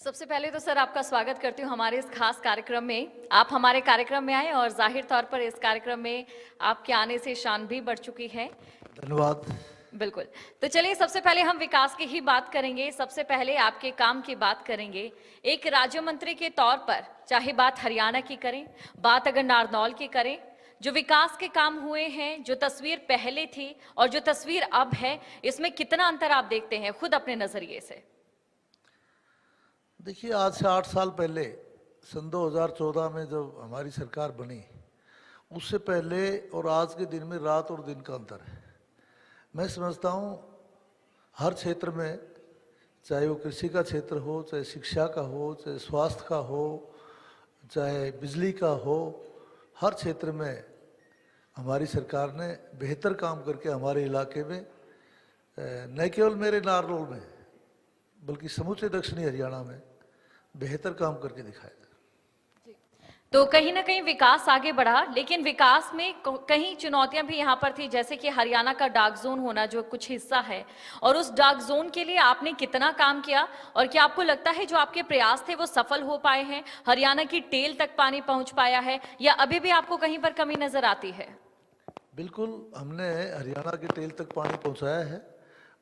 सबसे पहले तो सर आपका स्वागत करती हूँ हमारे इस खास कार्यक्रम में। आप हमारे कार्यक्रम में आए और जाहिर तौर पर इस कार्यक्रम में आपके आने से शान भी बढ़ चुकी है। धन्यवाद। बिल्कुल। तो चलिए सबसे पहले हम विकास की ही बात करेंगे। सबसे पहले आपके काम की बात करेंगे। एक राज्य मंत्री के तौर पर चाहे बात हरियाणा की करें, बात अगर नारनौल की करें, जो विकास के काम हुए हैं, जो तस्वीर पहले थी और जो तस्वीर अब है, इसमें कितना अंतर आप देखते हैं खुद अपने नजरिए से? देखिए, आज से 8 साल पहले सन 2014 में जब हमारी सरकार बनी, उससे पहले और आज के दिन में रात और दिन का अंतर है। मैं समझता हूँ हर क्षेत्र में, चाहे वो कृषि का क्षेत्र हो, चाहे शिक्षा का हो, चाहे स्वास्थ्य का हो, चाहे बिजली का हो, हर क्षेत्र में हमारी सरकार ने बेहतर काम करके हमारे इलाके में, न केवल मेरे नारनौल में बल्कि समूचे दक्षिणी हरियाणा में बेहतर काम करके दिखाया। तो कहीं ना कहीं विकास आगे बढ़ा, लेकिन विकास में कहीं चुनौतियां भी यहाँ पर थी, जैसे कि हरियाणा का डार्क जोन होना जो कुछ हिस्सा है, और उस डार्क जोन के लिए आपने कितना काम किया और क्या आपको लगता है जो आपके प्रयास थे वो सफल हो पाए हैं? हरियाणा की टेल तक पानी पहुंच पाया है या अभी भी आपको कहीं पर कमी नजर आती है? बिल्कुल, हमने हरियाणा के टेल तक पानी पहुंचाया है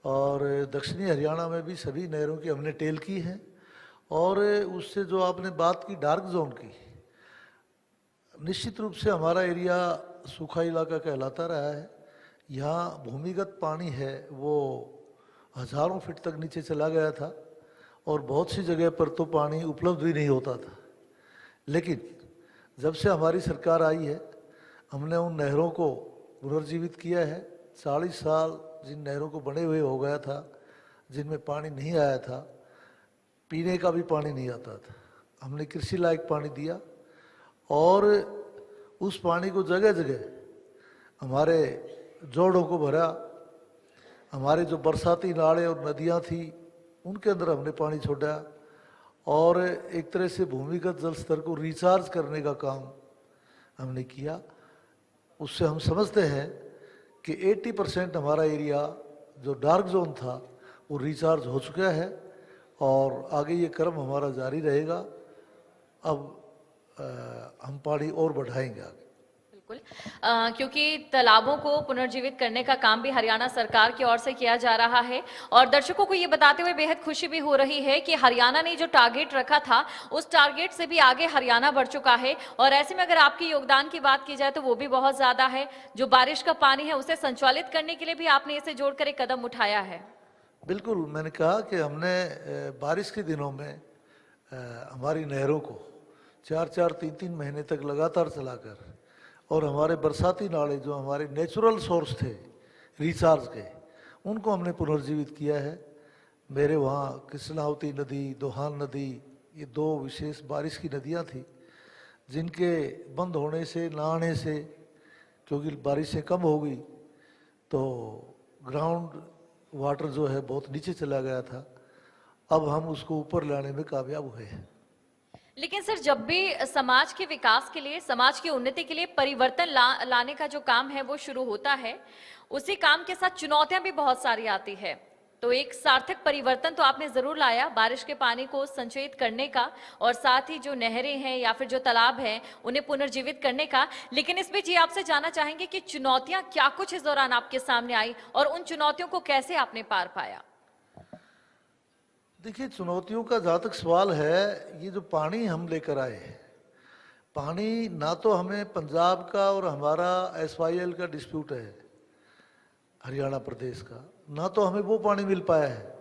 और दक्षिणी हरियाणा में भी सभी नहरों की हमने टेल की है। और उससे जो आपने बात की डार्क जोन की, निश्चित रूप से हमारा एरिया सूखा इलाका कहलाता रहा है। यहाँ भूमिगत पानी है वो हज़ारों फीट तक नीचे चला गया था और बहुत सी जगह पर तो पानी उपलब्ध भी नहीं होता था। लेकिन जब से हमारी सरकार आई है, हमने उन नहरों को पुनर्जीवित किया है। 40 साल जिन नहरों को बने हुए हो गया था, जिनमें पानी नहीं आया था, पीने का भी पानी नहीं आता था, हमने कृषि लायक पानी दिया और उस पानी को जगह जगह हमारे जोड़ों को भरा। हमारे जो बरसाती नाले और नदियां थी उनके अंदर हमने पानी छोड़ा और एक तरह से भूमिगत जल स्तर को रिचार्ज करने का काम हमने किया। उससे हम समझते हैं कि 80% हमारा एरिया जो डार्क जोन था वो रिचार्ज हो चुका है और आगे ये क्रम हमारा जारी रहेगा। अब हम पानी और बढ़ाएंगे आगे। बिल्कुल, क्योंकि तालाबों को पुनर्जीवित करने का काम भी हरियाणा सरकार की ओर से किया जा रहा है और दर्शकों को ये बताते हुए बेहद खुशी भी हो रही है कि हरियाणा ने जो टारगेट रखा था उस टारगेट से भी आगे हरियाणा बढ़ चुका है। और ऐसे में अगर आपके योगदान की बात की जाए तो वो भी बहुत ज्यादा है। जो बारिश का पानी है उसे संचालित करने के लिए भी आपने इसे जोड़कर एक कदम उठाया है। बिल्कुल, मैंने कहा कि हमने बारिश के दिनों में हमारी नहरों को 4-4, 3-3 महीने तक लगातार चलाकर और हमारे बरसाती नाले जो हमारे नेचुरल सोर्स थे रिचार्ज के, उनको हमने पुनर्जीवित किया है। मेरे वहाँ कृष्णावती नदी, दोहान नदी, ये 2 विशेष बारिश की नदियाँ थी जिनके बंद होने से, ना आने से, क्योंकि बारिशें कम हो गई तो ग्राउंड वाटर जो है बहुत नीचे चला गया था। अब हम उसको ऊपर लाने में कामयाब हुए हैं। लेकिन सर, जब भी समाज के विकास के लिए, समाज की उन्नति के लिए परिवर्तन लाने का जो काम है वो शुरू होता है, उसी काम के साथ चुनौतियां भी बहुत सारी आती है। तो एक सार्थक परिवर्तन तो आपने जरूर लाया बारिश के पानी को संचयित करने का और साथ ही जो नहरें हैं या फिर जो तालाब हैं उन्हें पुनर्जीवित करने का। लेकिन इस बीच ये आपसे जानना चाहेंगे कि चुनौतियां क्या कुछ इस दौरान आपके सामने आई और उन चुनौतियों को कैसे आपने पार पाया? देखिए, चुनौतियों का जहाँ तक सवाल है, ये जो पानी हम लेकर आए हैं, पानी ना तो हमें पंजाब का और हमारा SYL का डिस्प्यूट है हरियाणा प्रदेश का, ना तो हमें वो पानी मिल पाया है।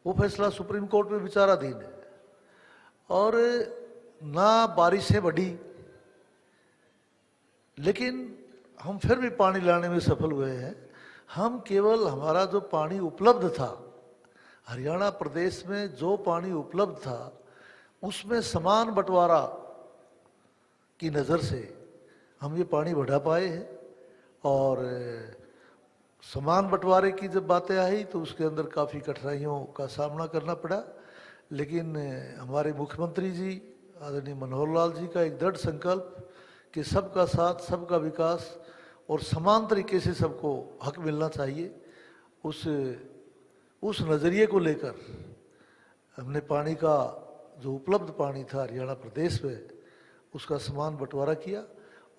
वो फैसला सुप्रीम कोर्ट में विचाराधीन है और ना बारिशें बढ़ी, लेकिन हम फिर भी पानी लाने में सफल हुए हैं। हम केवल हमारा जो पानी उपलब्ध था, हरियाणा प्रदेश में जो पानी उपलब्ध था उसमें समान बंटवारा की नज़र से हम ये पानी बढ़ा पाए हैं। और समान बंटवारे की जब बातें आई तो उसके अंदर काफ़ी कठिनाइयों का सामना करना पड़ा, लेकिन हमारे मुख्यमंत्री जी आदरणीय मनोहर लाल जी का एक दृढ़ संकल्प कि सबका साथ, सबका विकास और समान तरीके से सबको हक मिलना चाहिए, उस नज़रिए को लेकर हमने पानी का जो उपलब्ध पानी था हरियाणा प्रदेश में उसका समान बंटवारा किया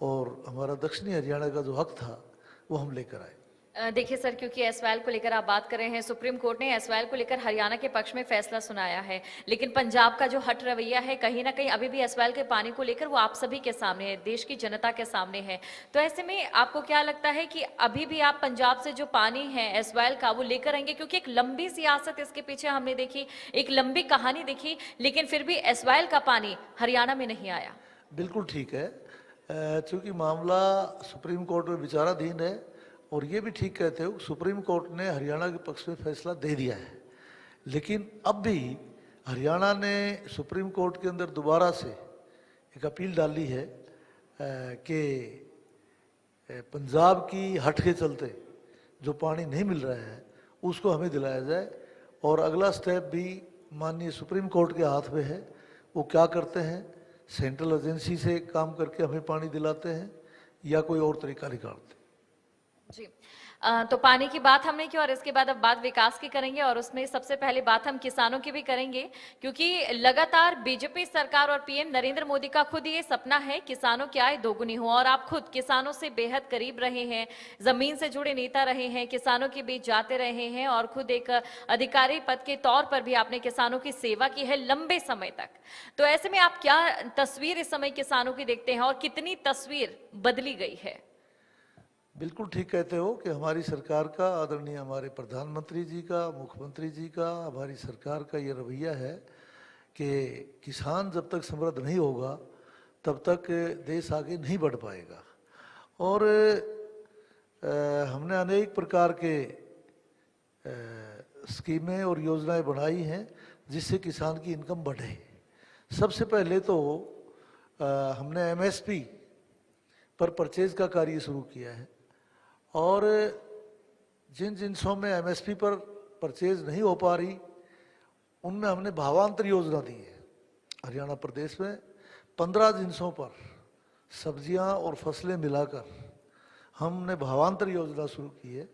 और हमारा दक्षिणी हरियाणा का जो हक था वो हम लेकर आए। देखिए सर, क्योंकि एसवाइएल को लेकर आप बात कर रहे हैं, सुप्रीम कोर्ट ने एसवाइएल को लेकर हरियाणा के पक्ष में फैसला सुनाया है, लेकिन पंजाब का जो हट रवैया है कहीं ना कहीं अभी भी एसवाइएल के पानी को लेकर वो आप सभी के सामने है, देश की जनता के सामने है। तो ऐसे में आपको क्या लगता है कि अभी भी आप पंजाब से जो पानी है एसवाइएल का वो लेकर आएंगे? क्योंकि एक लंबी सियासत इसके पीछे हमने देखी, एक लंबी कहानी देखी, लेकिन फिर भी एसवाइएल का पानी हरियाणा में नहीं आया। बिल्कुल ठीक है, चूंकि मामला सुप्रीम कोर्ट में विचाराधीन है और ये भी ठीक कहते हो सुप्रीम कोर्ट ने हरियाणा के पक्ष में फैसला दे दिया है, लेकिन अब भी हरियाणा ने सुप्रीम कोर्ट के अंदर दोबारा से एक अपील डाली है कि पंजाब की हट के चलते जो पानी नहीं मिल रहा है उसको हमें दिलाया जाए। और अगला स्टेप भी माननीय सुप्रीम कोर्ट के हाथ में है, वो क्या करते हैं, सेंट्रल एजेंसी से काम करके हमें पानी दिलाते हैं या कोई और तरीका निकालते हैं। जी, तो पानी की बात हमने की और इसके बाद अब बात विकास की करेंगे और उसमें सबसे पहले बात हम किसानों की भी करेंगे, क्योंकि लगातार बीजेपी सरकार और पीएम नरेंद्र मोदी का खुद ये सपना है किसानों की आय दोगुनी हो, और आप खुद किसानों से बेहद करीब रहे हैं, जमीन से जुड़े नेता रहे हैं, किसानों के बीच जाते रहे हैं और खुद एक अधिकारी पद के तौर पर भी आपने किसानों की सेवा की है लंबे समय तक। तो ऐसे में आप क्या तस्वीर इस समय किसानों की देखते हैं और कितनी तस्वीर बदली गई है? बिल्कुल ठीक कहते हो कि हमारी सरकार का, आदरणीय हमारे प्रधानमंत्री जी का, मुख्यमंत्री जी का, हमारी सरकार का ये रवैया है कि किसान जब तक समृद्ध नहीं होगा तब तक देश आगे नहीं बढ़ पाएगा। और हमने अनेक प्रकार के स्कीमें और योजनाएं बनाई हैं जिससे किसान की इनकम बढ़े। सबसे पहले तो हमने एमएसपी पर परचेज का कार्य शुरू किया है और जिन जिनसों में एमएसपी पर परचेज नहीं हो पा रही उनमें हमने भावांतर योजना दी है। हरियाणा प्रदेश में 15 जिनसों पर सब्जियां और फसलें मिलाकर हमने भावांतर योजना शुरू की है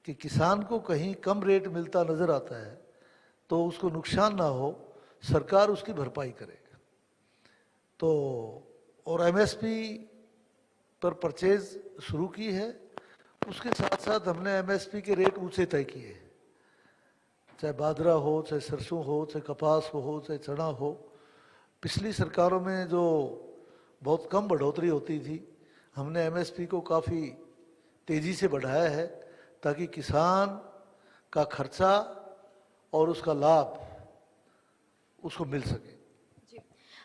कि किसान को कहीं कम रेट मिलता नज़र आता है तो उसको नुकसान ना हो, सरकार उसकी भरपाई करेगा। तो और एमएसपी पर परचेज शुरू की है, उसके साथ साथ हमने एमएसपी के रेट ऊंचे तय किए, चाहे बाजरा हो, चाहे सरसों हो, चाहे कपास हो, चाहे चना हो। पिछली सरकारों में जो बहुत कम बढ़ोतरी होती थी, हमने एमएसपी को काफ़ी तेज़ी से बढ़ाया है ताकि किसान का खर्चा और उसका लाभ उसको मिल सके।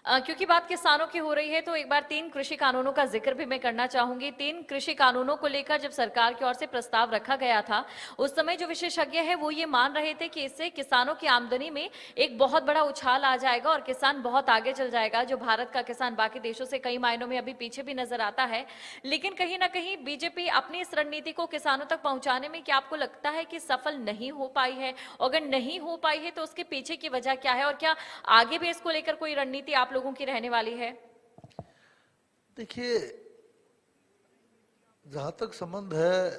क्योंकि बात किसानों की हो रही है तो एक बार 3 कृषि कानूनों का जिक्र भी मैं करना चाहूंगी। 3 कृषि कानूनों को लेकर जब सरकार की ओर से प्रस्ताव रखा गया था उस समय जो विशेषज्ञ है वो ये मान रहे थे कि इससे किसानों की आमदनी में एक बहुत बड़ा उछाल आ जाएगा और किसान बहुत आगे चल जाएगा। जो भारत का किसान बाकी देशों से कई मायनों में अभी पीछे भी नजर आता है, लेकिन कहीं ना कहीं बीजेपी अपनी इस रणनीति को किसानों तक पहुंचाने में क्या आपको लगता है कि सफल नहीं हो पाई है? अगर नहीं हो पाई है तो उसके पीछे की वजह क्या है और क्या आगे भी इसको लेकर कोई रणनीति आप लोगों की रहने वाली है? देखिए, जहां तक संबंध है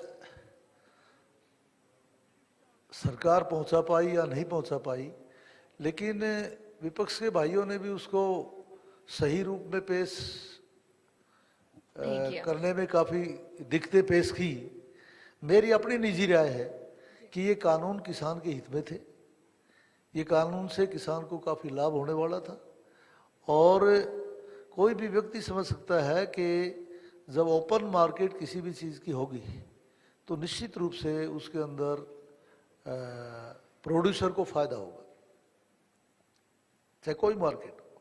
सरकार पहुंचा पाई या नहीं पहुंचा पाई, लेकिन विपक्ष के भाइयों ने भी उसको सही रूप में पेश करने में काफी दिक्कतें पेश की। मेरी अपनी निजी राय है कि ये कानून किसान के हित में थे, ये कानून से किसान को काफी लाभ होने वाला था। और कोई भी व्यक्ति समझ सकता है कि जब ओपन मार्केट किसी भी चीज़ की होगी तो निश्चित रूप से उसके अंदर प्रोड्यूसर को फायदा होगा, चाहे कोई मार्केट हो।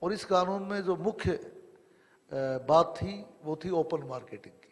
और इस कानून में जो मुख्य बात थी वो थी ओपन मार्केटिंग की।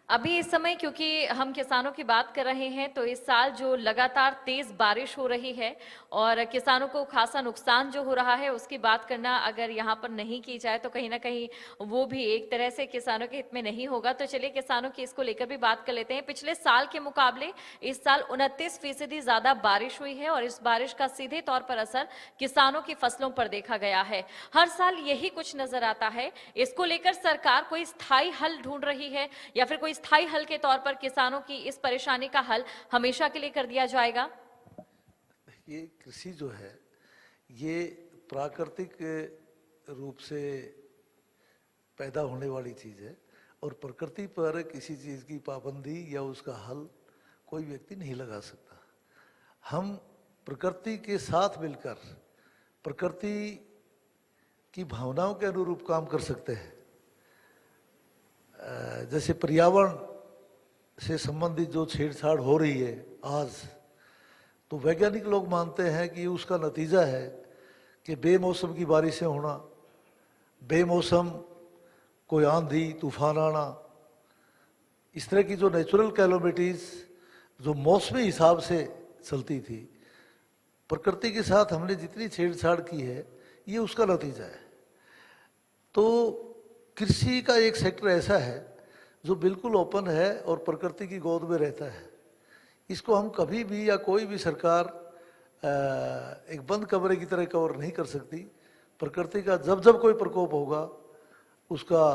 अभी इस समय क्योंकि हम किसानों की बात कर रहे हैं तो इस साल जो लगातार तेज बारिश हो रही है और किसानों को खासा नुकसान जो हो रहा है उसकी बात करना अगर यहाँ पर नहीं की जाए तो कहीं ना कहीं वो भी एक तरह से किसानों के हित में नहीं होगा। तो चलिए किसानों की इसको लेकर भी बात कर लेते हैं। पिछले साल के मुकाबले इस साल 29% ज्यादा बारिश हुई है और इस बारिश का सीधे तौर पर असर किसानों की फसलों पर देखा गया है। हर साल यही कुछ नजर आता है। इसको लेकर सरकार कोई स्थायी हल ढूंढ रही है या फिर कोई स्थायी हल के तौर पर किसानों की इस परेशानी का हल हमेशा के लिए कर दिया जाएगा? ये कृषि जो है ये प्राकृतिक रूप से पैदा होने वाली चीज़ है और प्रकृति पर किसी चीज़ की पाबंदी या उसका हल कोई व्यक्ति नहीं लगा सकता। हम प्रकृति के साथ मिलकर प्रकृति की भावनाओं के अनुरूप काम कर सकते हैं। जैसे पर्यावरण से संबंधित जो छेड़छाड़ हो रही है आज, तो वैज्ञानिक लोग मानते हैं कि उसका नतीजा है कि बेमौसम की बारिशें होना, बेमौसम कोई आंधी तूफान आना, इस तरह की जो नेचुरल कैलोमिटीज़ जो मौसमी हिसाब से चलती थी, प्रकृति के साथ हमने जितनी छेड़छाड़ की है ये उसका नतीजा है। तो कृषि का एक सेक्टर ऐसा है जो बिल्कुल ओपन है और प्रकृति की गोद में रहता है। इसको हम कभी भी या कोई भी सरकार एक बंद कमरे की तरह कवर नहीं कर सकती। प्रकृति का जब जब कोई प्रकोप होगा उसका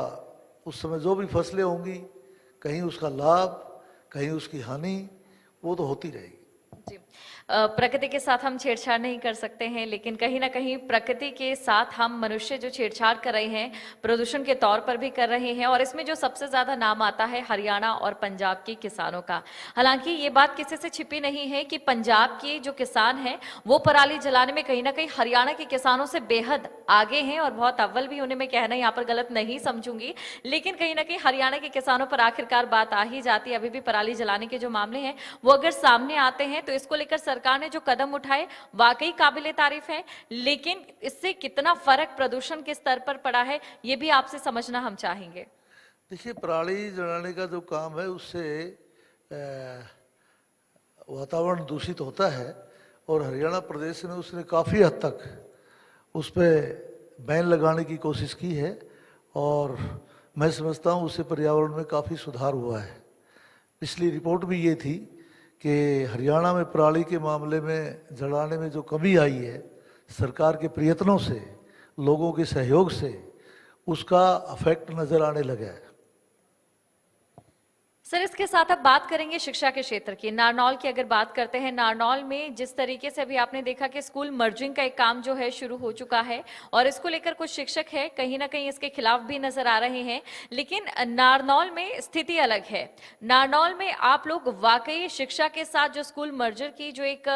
उस समय जो भी फसलें होंगी, कहीं उसका लाभ कहीं उसकी हानि, वो तो होती रहेगी। जी, प्रकृति के साथ हम छेड़छाड़ नहीं कर सकते हैं, लेकिन कहीं ना कहीं प्रकृति के साथ हम मनुष्य जो छेड़छाड़ कर रहे हैं प्रदूषण के तौर पर भी कर रहे हैं, और इसमें जो सबसे ज्यादा नाम आता है हरियाणा और पंजाब के किसानों का। हालांकि ये बात किसी से छिपी नहीं है कि पंजाब के जो किसान हैं वो पराली जलाने में कहीं ना कहीं हरियाणा के किसानों से बेहद आगे हैं और बहुत अव्वल भी। उन्हें मैं कहना यहाँ पर गलत नहीं समझूंगी, लेकिन कहीं ना कहीं हरियाणा के किसानों पर आखिरकार बात आ ही जाती है। अभी भी पराली जलाने के जो मामले हैं वो अगर सामने आते हैं तो इसको लेकर सरकार ने जो कदम उठाए वाकई काबिले तारीफ है, लेकिन इससे कितना फर्क प्रदूषण के स्तर पर पड़ा है ये भी आपसे समझना हम चाहेंगे। देखिए, पराली जलाने का जो काम है उससे वातावरण दूषित होता है और हरियाणा प्रदेश ने उसने काफ़ी हद तक उस पर बैन लगाने की कोशिश की है और मैं समझता हूँ उससे पर्यावरण में काफ़ी सुधार हुआ है। पिछली रिपोर्ट भी ये थी कि हरियाणा में पराली के मामले में जलाने में जो कमी आई है सरकार के प्रयत्नों से, लोगों के सहयोग से उसका इफेक्ट नज़र आने लगा है। सर, इसके साथ अब बात करेंगे शिक्षा के क्षेत्र की। नारनौल की अगर बात करते हैं, नारनौल में जिस तरीके से अभी आपने देखा कि स्कूल मर्जिंग का एक काम जो है शुरू हो चुका है और इसको लेकर कुछ शिक्षक है कहीं ना कहीं इसके खिलाफ भी नजर आ रहे हैं, लेकिन नारनौल में स्थिति अलग है। नारनौल में आप लोग वाकई शिक्षा के साथ जो स्कूल मर्जर की जो एक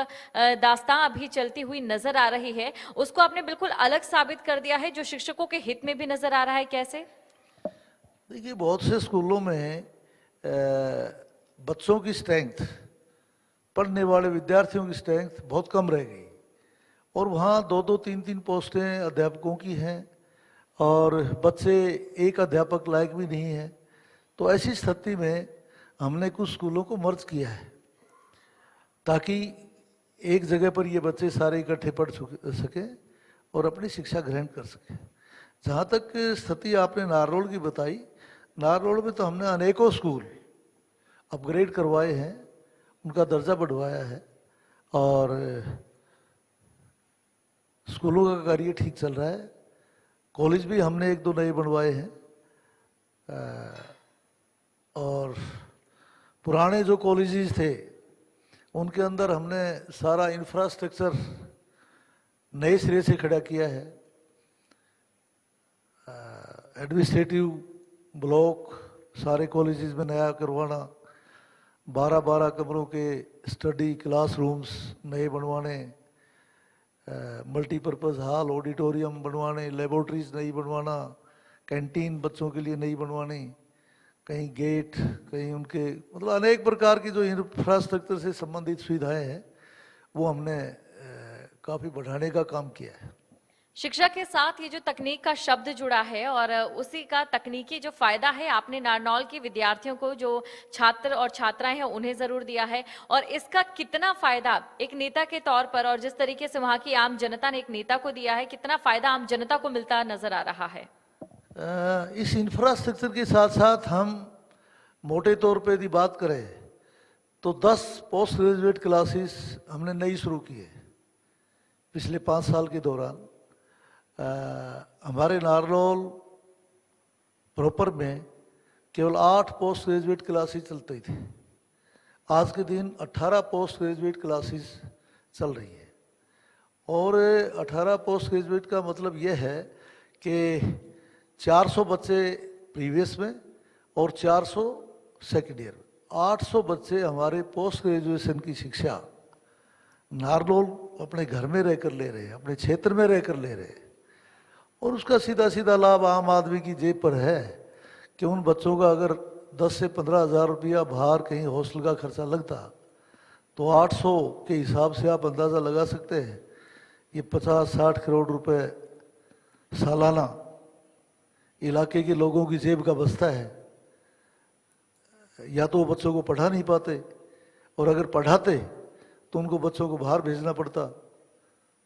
दास्तां अभी चलती हुई नजर आ रही है उसको आपने बिल्कुल अलग साबित कर दिया है, जो शिक्षकों के हित में भी नजर आ रहा है। कैसे? देखिए, बहुत से स्कूलों में बच्चों की स्ट्रेंथ, पढ़ने वाले विद्यार्थियों की स्ट्रेंथ बहुत कम रह गई और वहाँ 2-2, 3-3 पोस्टें अध्यापकों की हैं और बच्चे एक अध्यापक लायक भी नहीं है। तो ऐसी स्थिति में हमने कुछ स्कूलों को मर्ज किया है ताकि एक जगह पर ये बच्चे सारे इकट्ठे पढ़ सकें और अपनी शिक्षा ग्रहण कर सकें। जहाँ तक स्थिति आपने नारनौल की बताई, नारनौल में तो हमने अनेकों स्कूल अपग्रेड करवाए हैं, उनका दर्जा बढ़वाया है और स्कूलों का कार्य ठीक चल रहा है। कॉलेज भी हमने 1-2 नए बनवाए हैं और पुराने जो कॉलेजेस थे उनके अंदर हमने सारा इंफ्रास्ट्रक्चर नए सिरे से खड़ा किया है। एडमिनिस्ट्रेटिव ब्लॉक सारे कॉलेजेस में नया करवाना, 12-12 कमरों के स्टडी क्लासरूम्स नए बनवाने, मल्टीपर्पज़ हॉल ऑडिटोरियम बनवाने, लेबोरेटरीज नई बनवाना, कैंटीन बच्चों के लिए नई बनवानी, कहीं गेट, कहीं उनके मतलब अनेक प्रकार की जो इंफ्रास्ट्रक्चर से संबंधित सुविधाएं हैं वो हमने काफ़ी बढ़ाने का काम किया है। शिक्षा के साथ ये जो तकनीक का शब्द जुड़ा है और उसी का तकनीकी जो फायदा है आपने नारनौल के विद्यार्थियों को, जो छात्र और छात्राएं हैं उन्हें जरूर दिया है, और इसका कितना फायदा एक नेता के तौर पर और जिस तरीके से वहां की आम जनता ने एक नेता को दिया है, कितना फायदा आम जनता को मिलता नजर आ रहा है? इस इंफ्रास्ट्रक्चर के साथ साथ हम मोटे तौर पे यदि बात करें तो 10 पोस्ट ग्रेजुएट क्लासेस हमने नई शुरू की है पिछले 5 साल के दौरान। हमारे नारनौल प्रॉपर में केवल 8 पोस्ट ग्रेजुएट क्लासेस चलती थी। आज के दिन 18 पोस्ट ग्रेजुएट क्लासेस चल रही है। और 18 पोस्ट ग्रेजुएट का मतलब यह है कि 400 बच्चे प्रीवियस में और 400 सेकेंड ईयर, 800 बच्चे हमारे पोस्ट ग्रेजुएशन की शिक्षा नारनौल अपने घर में रहकर ले रहे हैं, अपने क्षेत्र में रहकर ले रहे हैं। और उसका सीधा सीधा लाभ आम आदमी की जेब पर है कि उन बच्चों का अगर 10 से 15 हज़ार रुपया बाहर कहीं हॉस्टल का खर्चा लगता तो 800 के हिसाब से आप अंदाज़ा लगा सकते हैं ये 50-60 करोड़ रुपए सालाना इलाके के लोगों की जेब का बचता है। या तो वो बच्चों को पढ़ा नहीं पाते, और अगर पढ़ाते तो उनको बच्चों को बाहर भेजना पड़ता।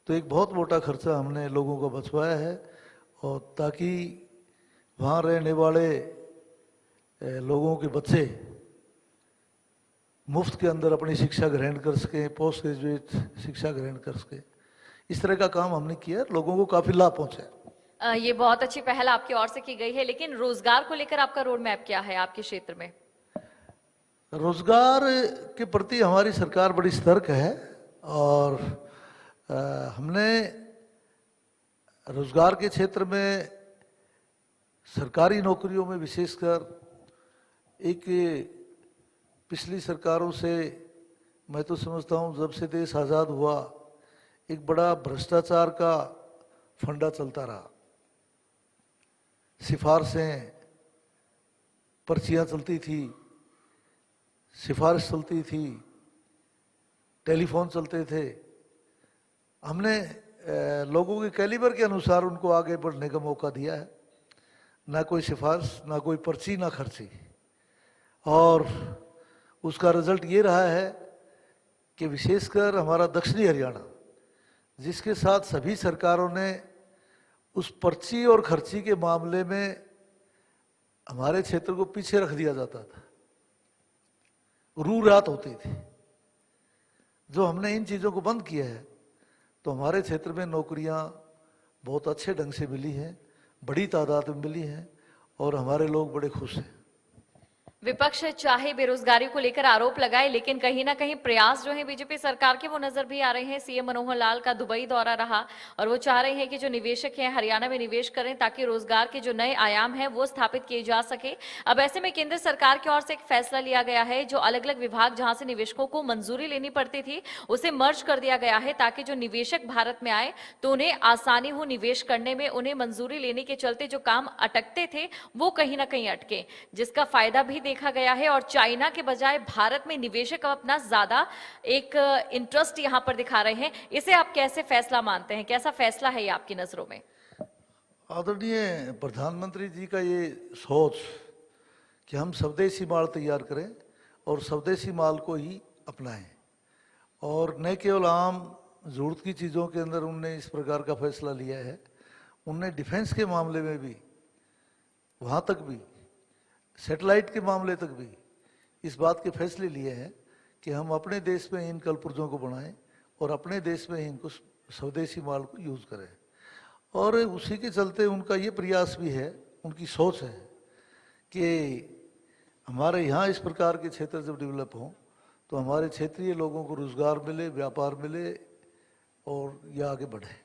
तो एक बहुत मोटा खर्चा हमने लोगों को बचवाया है, और ताकि वहाँ रहने वाले लोगों के बच्चे मुफ्त के अंदर अपनी शिक्षा ग्रहण कर सकें, पोस्ट ग्रेजुएट शिक्षा ग्रहण कर सकें। इस तरह का काम हमने किया, लोगों को काफ़ी लाभ पहुँचा। ये बहुत अच्छी पहल आपकी ओर से की गई है, लेकिन रोजगार को लेकर आपका रोड मैप क्या है आपके क्षेत्र में? रोजगार के प्रति हमारी सरकार बड़ी सतर्क है, और हमने रोजगार के क्षेत्र में सरकारी नौकरियों में विशेषकर एक पिछली सरकारों से, मैं तो समझता हूँ जब से देश आज़ाद हुआ, एक बड़ा भ्रष्टाचार का फंडा चलता रहा। सिफारिशें, पर्चियाँ चलती थी, सिफारिश चलती थी, टेलीफोन चलते थे। हमने लोगों के कैलिबर के अनुसार उनको आगे बढ़ने का मौका दिया है। ना कोई सिफारिश, ना कोई पर्ची, ना खर्ची। और उसका रिजल्ट ये रहा है कि विशेषकर हमारा दक्षिणी हरियाणा, जिसके साथ सभी सरकारों ने उस पर्ची और खर्ची के मामले में हमारे क्षेत्र को पीछे रख दिया जाता था, रू रात होती थी। जो हमने इन चीज़ों को बंद किया है तो हमारे क्षेत्र में नौकरियां बहुत अच्छे ढंग से मिली हैं, बड़ी तादाद में मिली हैं, और हमारे लोग बड़े खुश हैं। विपक्ष चाहे बेरोजगारी को लेकर आरोप लगाए, लेकिन कहीं ना कहीं प्रयास जो है बीजेपी सरकार के वो नजर भी आ रहे हैं। सीएम मनोहर लाल का दुबई दौरा रहा, और वो चाह रहे हैं कि जो निवेशक हैं हरियाणा में निवेश करें, ताकि रोजगार के जो नए आयाम हैं वो स्थापित किए जा सके। अब ऐसे में केंद्र सरकार की ओर से एक फैसला लिया गया है, जो अलग अलग विभाग जहां से निवेशकों को मंजूरी लेनी पड़ती थी उसे मर्ज कर दिया गया है, ताकि जो निवेशक भारत में आए तो उन्हें आसानी हो निवेश करने में। उन्हें मंजूरी लेने के चलते जो काम अटकते थे वो कहीं ना कहीं अटके, जिसका फायदा भी देखा गया है। और चाइना के बजाय भारत में निवेशक अपना ज्यादा एक इंटरेस्ट यहां पर दिखा रहे हैं। इसे आप कैसे फैसला मानते हैं? कैसा फैसला है ये आपकी नजरों में? आदरणीय प्रधानमंत्री जी का ये सोच कि हम स्वदेशी माल तैयार करें और स्वदेशी माल को ही अपनाएं, और न केवल आम जरूरत की चीज़ों के अंदर उन्होंने इस प्रकार का फैसला लिया है, उनने डिफेंस के मामले में भी, वहाँ तक भी, सैटेलाइट के मामले तक भी इस बात के फैसले लिए हैं कि हम अपने देश में इन कलपुर्जों को बनाएं और अपने देश में इनको स्वदेशी माल को यूज़ करें। और उसी के चलते उनका ये प्रयास भी है, उनकी सोच है कि हमारे यहाँ इस प्रकार के क्षेत्र जब डेवलप हों तो हमारे क्षेत्रीय लोगों को रोजगार मिले, व्यापार मिले, और यह आगे बढ़े।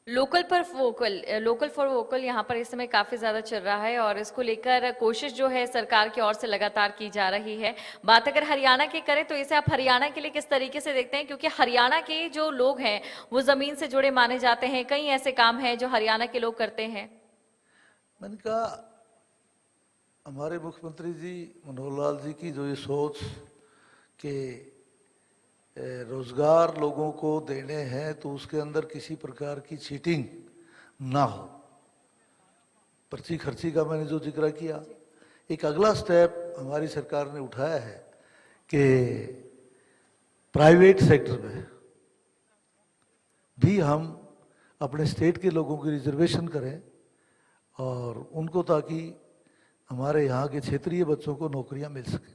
लोकल फॉर वोकल यहाँ पर इस समय काफी ज्यादा चल रहा है, और इसको लेकर कोशिश जो है सरकार की ओर से लगातार की जा रही है। बात अगर हरियाणा की करें तो इसे आप हरियाणा के लिए किस तरीके से देखते हैं? क्योंकि हरियाणा के जो लोग हैं वो जमीन से जुड़े माने जाते हैं, कई ऐसे काम हैं जो हरियाणा के लोग करते हैं। मैंने कहा हमारे मुख्यमंत्री जी मनोहर लाल जी की जो ये सोच कि रोजगार लोगों को देने हैं तो उसके अंदर किसी प्रकार की चीटिंग ना हो, पर्ची खर्ची का मैंने जो जिक्र किया, एक अगला स्टेप हमारी सरकार ने उठाया है कि प्राइवेट सेक्टर में भी हम अपने स्टेट के लोगों की रिजर्वेशन करें और उनको, ताकि हमारे यहाँ के क्षेत्रीय बच्चों को नौकरियां मिल सकें।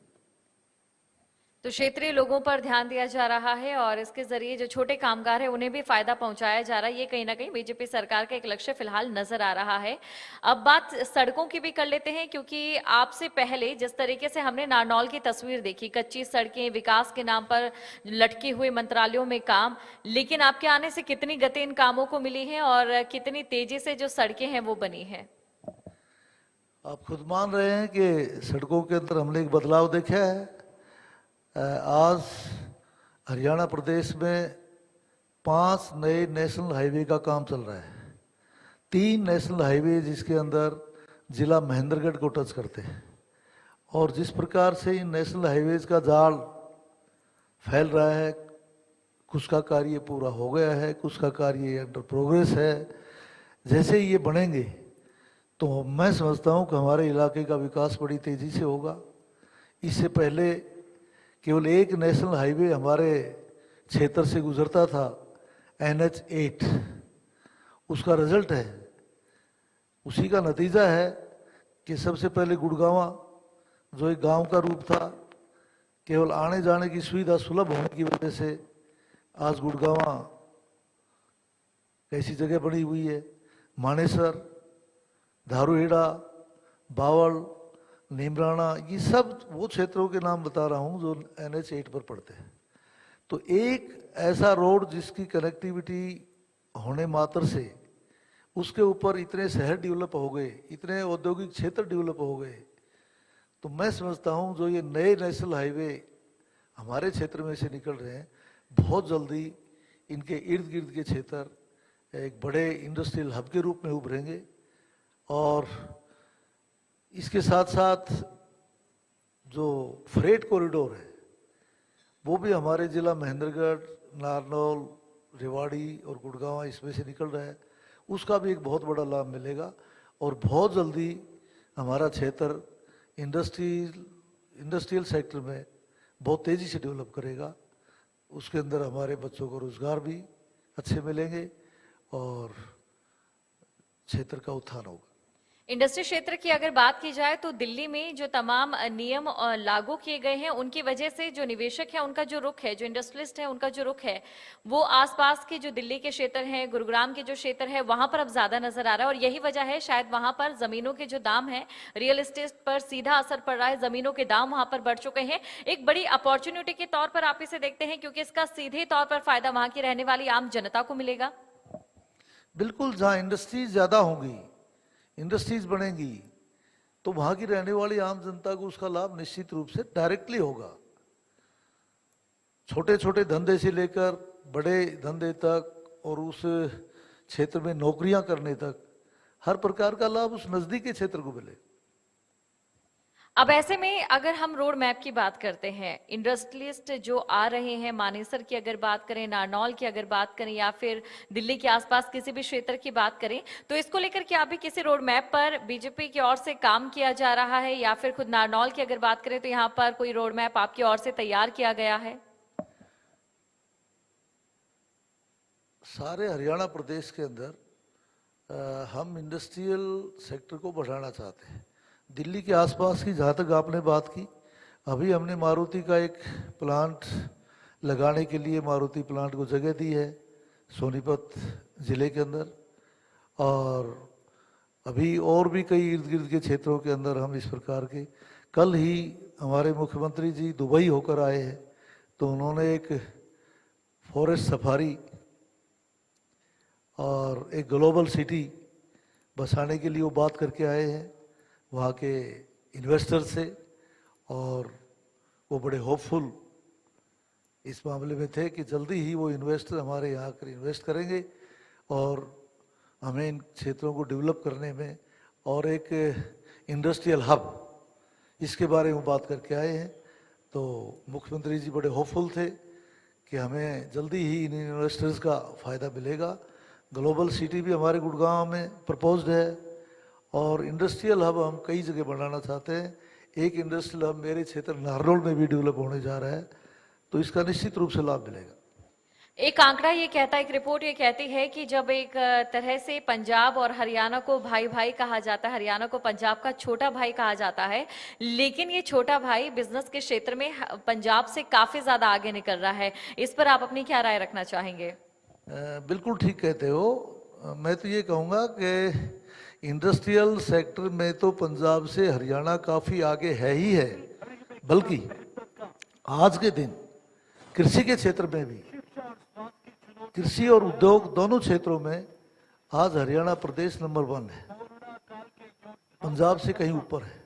तो क्षेत्रीय लोगों पर ध्यान दिया जा रहा है और इसके जरिए जो छोटे कामगार है उन्हें भी फायदा पहुंचाया जा रहा है। ये कहीं ना कहीं बीजेपी सरकार का एक लक्ष्य फिलहाल नजर आ रहा है। अब बात सड़कों की भी कर लेते हैं, क्योंकि आपसे पहले जिस तरीके से हमने नारनौल की तस्वीर देखी, कच्ची सड़कें, विकास के नाम पर लटके हुए मंत्रालयों में काम, लेकिन आपके आने से कितनी गति इन कामों को मिली है और कितनी तेजी से जो सड़कें हैं वो बनी है। आप खुद मान रहे हैं कि सड़कों के अंदर हमने एक बदलाव देखा है। आज हरियाणा प्रदेश में 5 नए नेशनल हाईवे का काम चल रहा है। 3 नेशनल हाईवे जिसके अंदर जिला महेंद्रगढ़ को टच करते हैं, और जिस प्रकार से इन नेशनल हाईवेज का जाल फैल रहा है, कुछ का कार्य पूरा हो गया है, कुछ का कार्य अंडर प्रोग्रेस है। जैसे ही ये बनेंगे तो मैं समझता हूँ कि हमारे इलाके का विकास बड़ी तेज़ी से होगा। इससे पहले केवल एक नेशनल हाईवे हमारे क्षेत्र से गुजरता था, NH8, उसका रिजल्ट है, उसी का नतीजा है कि सबसे पहले गुड़गांवा, जो एक गांव का रूप था, केवल आने जाने की सुविधा सुलभ होने की वजह से आज गुड़गांवा कैसी जगह बनी हुई है। मानेसर, धारूहेड़ा, बावल, नीमराना, ये सब वो क्षेत्रों के नाम बता रहा हूँ जो NH8 पर पड़ते हैं। तो एक ऐसा रोड जिसकी कनेक्टिविटी होने मात्र से उसके ऊपर इतने शहर डेवलप हो गए, इतने औद्योगिक क्षेत्र डेवलप हो गए, तो मैं समझता हूँ जो ये नए नेशनल हाईवे हमारे क्षेत्र में से निकल रहे हैं, बहुत जल्दी इनके इर्द गिर्द के क्षेत्र एक बड़े इंडस्ट्रियल हब के रूप में उभरेंगे। और इसके साथ साथ जो फ्रेट कॉरिडोर है वो भी हमारे जिला महेंद्रगढ़, नारनौल, रेवाड़ी और गुड़गांव इसमें से निकल रहा है, उसका भी एक बहुत बड़ा लाभ मिलेगा। और बहुत जल्दी हमारा क्षेत्र इंडस्ट्रियल सेक्टर में बहुत तेज़ी से डेवलप करेगा। उसके अंदर हमारे बच्चों को रोजगार भी अच्छे मिलेंगे और क्षेत्र का उत्थान होगा। इंडस्ट्री क्षेत्र की अगर बात की जाए तो दिल्ली में जो तमाम नियम लागू किए गए हैं उनकी वजह से जो निवेशक है उनका जो रुख है, जो इंडस्ट्रियलिस्ट है उनका जो रुख है, वो आसपास के जो दिल्ली के क्षेत्र हैं, गुरुग्राम के जो क्षेत्र है वहां पर अब ज्यादा नजर आ रहा है। और यही वजह है शायद वहां पर जमीनों के जो दाम है, रियल एस्टेट पर सीधा असर पड़ रहा है, जमीनों के दाम वहां पर बढ़ चुके हैं। एक बड़ी अपॉर्चुनिटी के तौर पर आप इसे देखते हैं, क्योंकि इसका सीधे तौर पर फायदा वहां की रहने वाली आम जनता को मिलेगा। बिल्कुल, जहाँ इंडस्ट्रीज ज़्यादा होंगी, इंडस्ट्रीज बनेंगी, तो वहाँ की रहने वाली आम जनता को उसका लाभ निश्चित रूप से डायरेक्टली होगा। छोटे छोटे धंधे से लेकर बड़े धंधे तक और उस क्षेत्र में नौकरियां करने तक हर प्रकार का लाभ उस नज़दीकी क्षेत्र को मिले। अब ऐसे में अगर हम रोड मैप की बात करते हैं, इंडस्ट्रियलिस्ट जो आ रहे हैं, मानेसर की अगर बात करें, नारनौल की अगर बात करें, या फिर दिल्ली के आसपास किसी भी क्षेत्र की बात करें, तो इसको लेकर क्या अभी किसी रोड मैप पर बीजेपी की ओर से काम किया जा रहा है, या फिर खुद नारनौल की अगर बात करें तो यहाँ पर कोई रोड मैप आपकी ओर से तैयार किया गया है? सारे हरियाणा प्रदेश के अंदर हम इंडस्ट्रियल सेक्टर को बढ़ाना चाहते हैं। दिल्ली के आसपास की जहाँ तक आपने बात की, अभी हमने मारुति का एक प्लांट लगाने के लिए मारुति प्लांट को जगह दी है सोनीपत ज़िले के अंदर, और अभी और भी कई इर्द गिर्द के क्षेत्रों के अंदर हम इस प्रकार के, कल ही हमारे मुख्यमंत्री जी दुबई होकर आए हैं, तो उन्होंने एक फॉरेस्ट सफारी और एक ग्लोबल सिटी बसाने के लिए वो बात करके आए हैं वहाँ के इन्वेस्टर से, और वो बड़े होपफुल इस मामले में थे कि जल्दी ही वो इन्वेस्टर हमारे यहाँ आकर इन्वेस्ट करेंगे और हमें इन क्षेत्रों को डेवलप करने में और एक इंडस्ट्रियल हब, इसके बारे में बात करके आए हैं। तो मुख्यमंत्री जी बड़े होपफुल थे कि हमें जल्दी ही इन इन्वेस्टर्स का फ़ायदा मिलेगा। ग्लोबल सिटी भी हमारे गुड़गांव में प्रपोज्ड है और इंडस्ट्रियल हब हम कई जगह बनाना चाहते हैं। एक इंडस्ट्रियल हब मेरे क्षेत्र नारनौल में भी डेवलप होने जा रहा है, तो इसका निश्चित रूप से लाभ मिलेगा। एक आंकड़ा ये कहता है, एक रिपोर्ट ये कहती है कि जब एक तरह से पंजाब और हरियाणा को भाई भाई कहा जाता है, हरियाणा को पंजाब का छोटा भाई कहा जाता है, लेकिन ये छोटा भाई बिजनेस के क्षेत्र में पंजाब से काफी ज्यादा आगे निकल रहा है। इस पर आप अपनी क्या राय रखना चाहेंगे? बिल्कुल ठीक कहते हो। मैं तो ये कहूँगा कि इंडस्ट्रियल सेक्टर में तो पंजाब से हरियाणा काफ़ी आगे है ही है, बल्कि आज के दिन कृषि के क्षेत्र में भी, कृषि और उद्योग दोनों क्षेत्रों में आज हरियाणा प्रदेश नंबर 1 है, पंजाब से कहीं ऊपर है।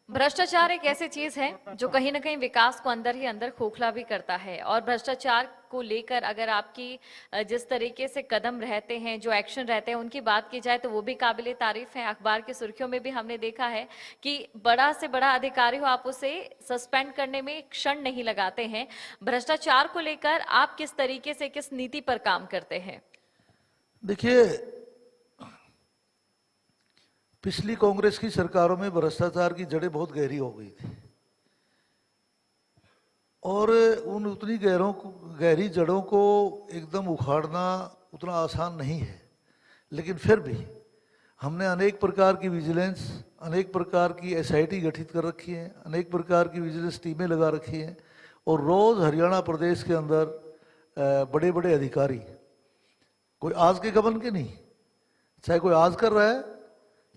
भ्रष्टाचार एक ऐसी चीज है जो कहीं ना कहीं विकास को अंदर ही अंदर खोखला भी करता है, और भ्रष्टाचार को लेकर अगर आपकी जिस तरीके से कदम रहते हैं, जो एक्शन रहते हैं, उनकी बात की जाए तो वो भी काबिले तारीफ है। अखबार की सुर्खियों में भी हमने देखा है कि बड़ा से बड़ा अधिकारी हो, आप उसे सस्पेंड करने में एक क्षण नहीं लगाते हैं। भ्रष्टाचार को लेकर आप किस तरीके से, किस नीति पर काम करते हैं? देखिए, पिछली कांग्रेस की सरकारों में भ्रष्टाचार की जड़ें बहुत गहरी हो गई थी, और उन उतनी गहरी जड़ों को एकदम उखाड़ना उतना आसान नहीं है। लेकिन फिर भी हमने अनेक प्रकार की विजिलेंस, अनेक प्रकार की एसआईटी गठित कर रखी है, अनेक प्रकार की विजिलेंस टीमें लगा रखी हैं, और रोज़ हरियाणा प्रदेश के अंदर बड़े बड़े अधिकारी, कोई आज के गबन के नहीं, चाहे कोई आज कर रहा है,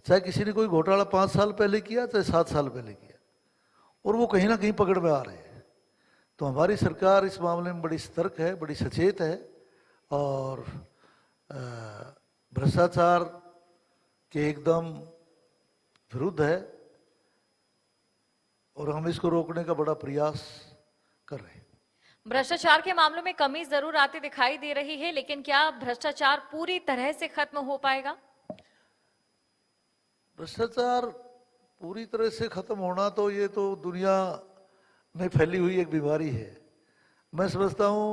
चाहे किसी ने कोई घोटाला 5 साल पहले किया, चाहे 7 साल पहले किया, और वो कहीं ना कहीं पकड़ में आ रहे हैं। तो हमारी सरकार इस मामले में बड़ी सतर्क है, बड़ी सचेत है, और भ्रष्टाचार के एकदम विरुद्ध है, और हम इसको रोकने का बड़ा प्रयास कर रहे हैं। भ्रष्टाचार के मामलों में कमी जरूर आती दिखाई दे रही है, लेकिन क्या भ्रष्टाचार पूरी तरह से खत्म हो पाएगा? भ्रष्टाचार पूरी तरह से खत्म होना तो ये तो दुनिया में फैली हुई एक बीमारी है। मैं समझता हूँ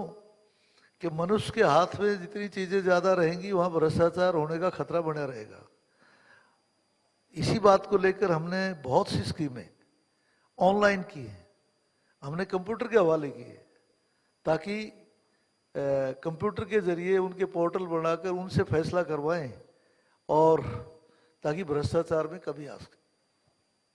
कि मनुष्य के हाथ में जितनी चीज़ें ज़्यादा रहेंगी, वहाँ भ्रष्टाचार होने का खतरा बना रहेगा। इसी बात को लेकर हमने बहुत सी स्कीमें ऑनलाइन की हैं, हमने कंप्यूटर के हवाले किए, ताकि कंप्यूटर के जरिए उनके पोर्टल बनाकर उनसे फैसला करवाएं, और ताकि भ्रष्टाचार में कमी आ सके।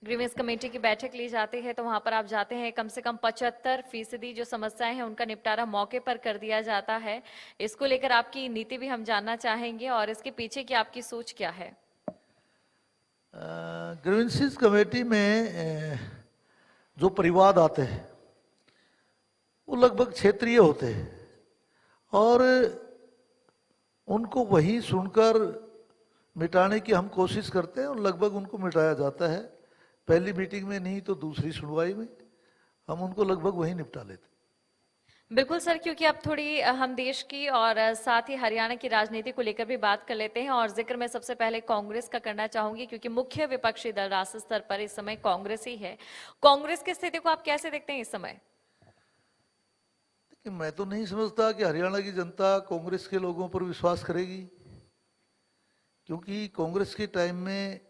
ग्रीवेंस कमेटी की बैठक ली जाती है तो वहां पर आप जाते हैं, कम से कम 75% जो समस्याएं हैं उनका निपटारा मौके पर कर दिया जाता है। इसको लेकर आपकी नीति भी हम जानना चाहेंगे, और इसके पीछे की आपकी सोच क्या है? ग्रीवेंसेस कमेटी में जो परिवाद आते हैं वो लगभग क्षेत्रीय होते हैं, और उनको वही सुनकर मिटाने की हम कोशिश करते हैं, और लगभग उनको मिटाया जाता है। पहली मीटिंग में नहीं तो दूसरी सुनवाई में हम उनको लगभग वही निपटा लेते हैं। बिल्कुल सर, क्योंकि अब थोड़ी हम देश की और साथ ही हरियाणा की राजनीति को लेकर भी बात कर लेते हैं, और जिक्र मैं सबसे पहले कांग्रेस का करना चाहूंगी, क्योंकि मुख्य विपक्षी दल राष्ट्रीय स्तर पर इस समय कांग्रेस ही है। कांग्रेस की स्थिति को आप कैसे देखते हैं इस समय? देखिए, मैं तो नहीं समझता कि हरियाणा की जनता कांग्रेस के लोगों पर विश्वास करेगी, क्योंकि कांग्रेस के टाइम में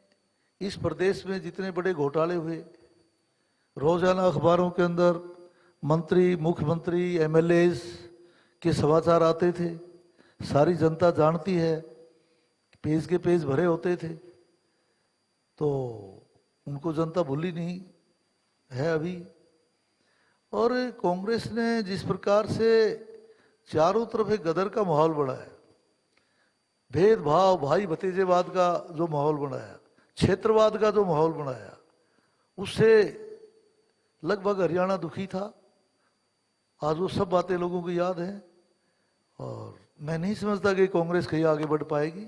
इस प्रदेश में जितने बड़े घोटाले हुए, रोजाना अखबारों के अंदर मंत्री, मुख्यमंत्री, एमएलएज के समाचार आते थे, सारी जनता जानती है, पेज के पेज भरे होते थे, तो उनको जनता भूली नहीं है अभी। और कांग्रेस ने जिस प्रकार से चारों तरफ एक गदर का माहौल बनाया, भेदभाव, भाई भतीजेवाद का जो माहौल बनाया, क्षेत्रवाद का जो माहौल बनाया, उससे लगभग हरियाणा दुखी था। आज वो सब बातें लोगों को याद हैं, और मैं नहीं समझता कि कांग्रेस कहीं आगे बढ़ पाएगी।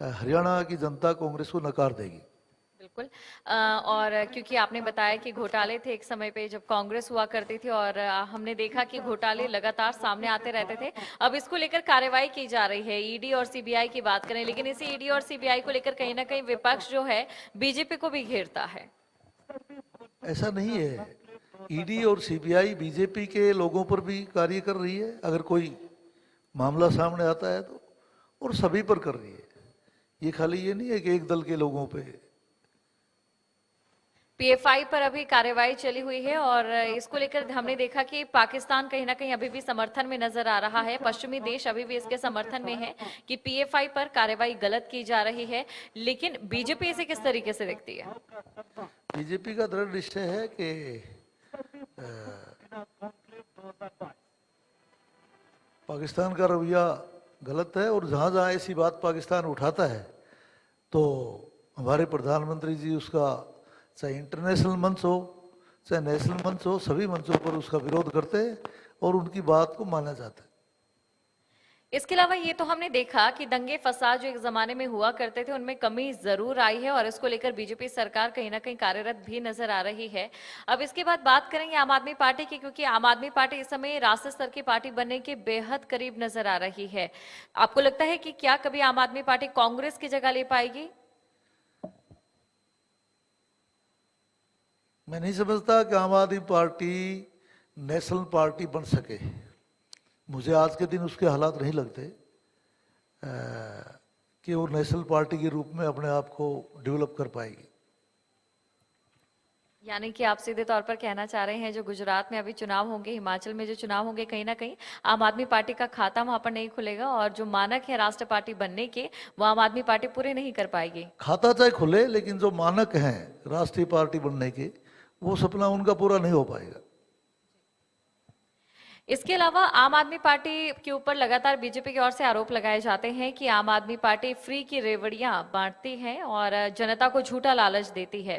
हरियाणा की जनता कांग्रेस को नकार देगी। बिल्कुल। और क्योंकि आपने बताया कि घोटाले थे एक समय पे जब कांग्रेस हुआ करती थी, और हमने देखा कि घोटाले लगातार सामने आते रहते थे। अब इसको लेकर कार्रवाई की जा रही है, ईडी और सीबीआई की बात करें, लेकिन इसी ईडी और सीबीआई को लेकर कहीं ना कहीं विपक्ष जो है बीजेपी को भी घेरता है। ऐसा नहीं है, ईडी और सीबीआई बीजेपी के लोगों पर भी कार्य कर रही है, अगर कोई मामला सामने आता है तो, और सभी पर कर रही है। ये खाली ये नहीं है कि एक दल के लोगों पे। पीएफआई पर अभी कार्रवाई चली हुई है और इसको लेकर हमने देखा कि पाकिस्तान कहीं ना कहीं अभी भी समर्थन में नजर आ रहा है। पश्चिमी देश अभी भी इसके समर्थन में है कि पीएफआई पर कार्रवाई गलत की जा रही है, लेकिन बीजेपी इसे किस तरीके से देखती है? बीजेपी का दृढ़ निश्चय है कि पाकिस्तान का रवैया गलत है, और जहाँ जहाँ ऐसी बात पाकिस्तान उठाता है तो हमारे प्रधानमंत्री जी उसका, चाहे इंटरनेशनल मंच हो चाहे नेशनल मंच हो, सभी मंचों पर उसका विरोध करते हैं और उनकी बात को माना जाता है। इसके अलावा ये तो हमने देखा कि दंगे फसाद जो एक जमाने में हुआ करते थे उनमें कमी जरूर आई है और इसको लेकर बीजेपी सरकार कहीं ना कहीं कार्यरत भी नजर आ रही है। अब इसके बाद बात करेंगे आम आदमी पार्टी की, क्योंकि आम आदमी पार्टी इस समय राष्ट्रीय स्तर की पार्टी बनने के बेहद करीब नजर आ रही है। आपको लगता है कि क्या कभी आम आदमी पार्टी कांग्रेस की जगह ले पाएगी? मैं नहीं समझता कि आम आदमी पार्टी नेशनल पार्टी बन सके। मुझे आज के दिन उसके हालात नहीं लगते कि वो नेशनल पार्टी के रूप में अपने आप को डेवलप कर पाएगी। यानी कि आप सीधे तौर पर कहना चाह रहे हैं जो गुजरात में अभी चुनाव होंगे, हिमाचल में जो चुनाव होंगे, कहीं ना कहीं आम आदमी पार्टी का खाता वहां पर नहीं खुलेगा और जो मानक है राष्ट्र पार्टी बनने के वो आम आदमी पार्टी पूरे नहीं कर पाएगी। खाता चाहे खुले, लेकिन जो मानक हैं राष्ट्रीय पार्टी बनने के, वो सपना उनका पूरा नहीं हो पाएगा। इसके अलावा आम आदमी पार्टी के ऊपर लगातार बीजेपी की ओर से आरोप लगाए जाते हैं कि आम आदमी पार्टी फ्री की रेवड़ियां बांटती है और जनता को झूठा लालच देती है।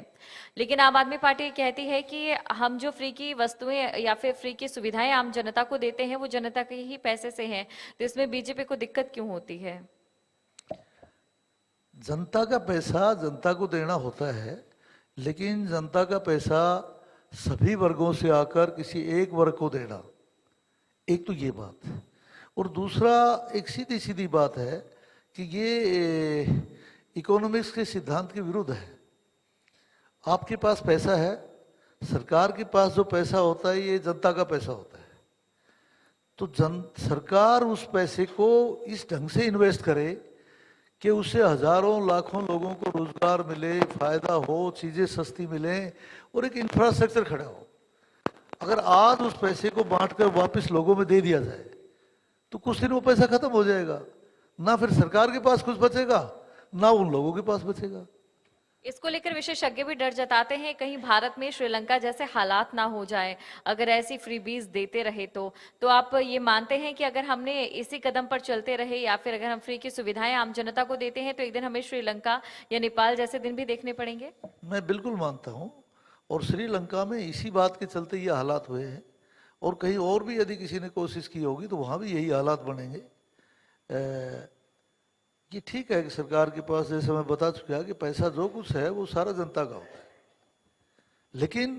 लेकिन आम आदमी पार्टी कहती है कि हम जो फ्री की वस्तुएं या फिर फ्री की सुविधाएं आम जनता को देते हैं वो जनता के ही पैसे से हैं, तो इसमें बीजेपी को दिक्कत क्यों होती है? जनता का पैसा जनता को देना होता है, लेकिन जनता का पैसा सभी वर्गों से आकर किसी एक वर्ग को देना, एक तो ये बात है। और दूसरा एक सीधी सीधी बात है कि ये इकोनॉमिक्स के सिद्धांत के विरुद्ध है। आपके पास पैसा है, सरकार के पास जो पैसा होता है ये जनता का पैसा होता है, तो सरकार उस पैसे को इस ढंग से इन्वेस्ट करे कि उससे हजारों लाखों लोगों को रोजगार मिले, फायदा हो, चीजें सस्ती मिले और एक इंफ्रास्ट्रक्चर खड़ा हो। अगर आज उस पैसे को बांटकर वापस लोगों में दे दिया जाए तो कुछ दिन वो पैसा खत्म हो जाएगा, ना फिर सरकार के पास कुछ बचेगा ना उन लोगों के पास बचेगा। इसको लेकर विशेषज्ञ भी डर जताते हैं कहीं भारत में श्रीलंका जैसे हालात ना हो जाए अगर ऐसी फ्रीबीज देते रहे तो आप ये मानते हैं कि अगर हमने इसी कदम पर चलते रहे या फिर अगर हम फ्री की सुविधाएं आम जनता को देते हैं तो एक दिन हमें श्रीलंका या नेपाल जैसे दिन भी देखने पड़ेंगे? मैं बिल्कुल मानता हूँ, और श्रीलंका में इसी बात के चलते ये हालात हुए हैं, और कहीं और भी यदि किसी ने कोशिश की होगी तो वहाँ भी यही हालात बनेंगे। ये ठीक है कि सरकार के पास, जैसे मैं बता चुका कि पैसा जो कुछ है वो सारा जनता का होता है, लेकिन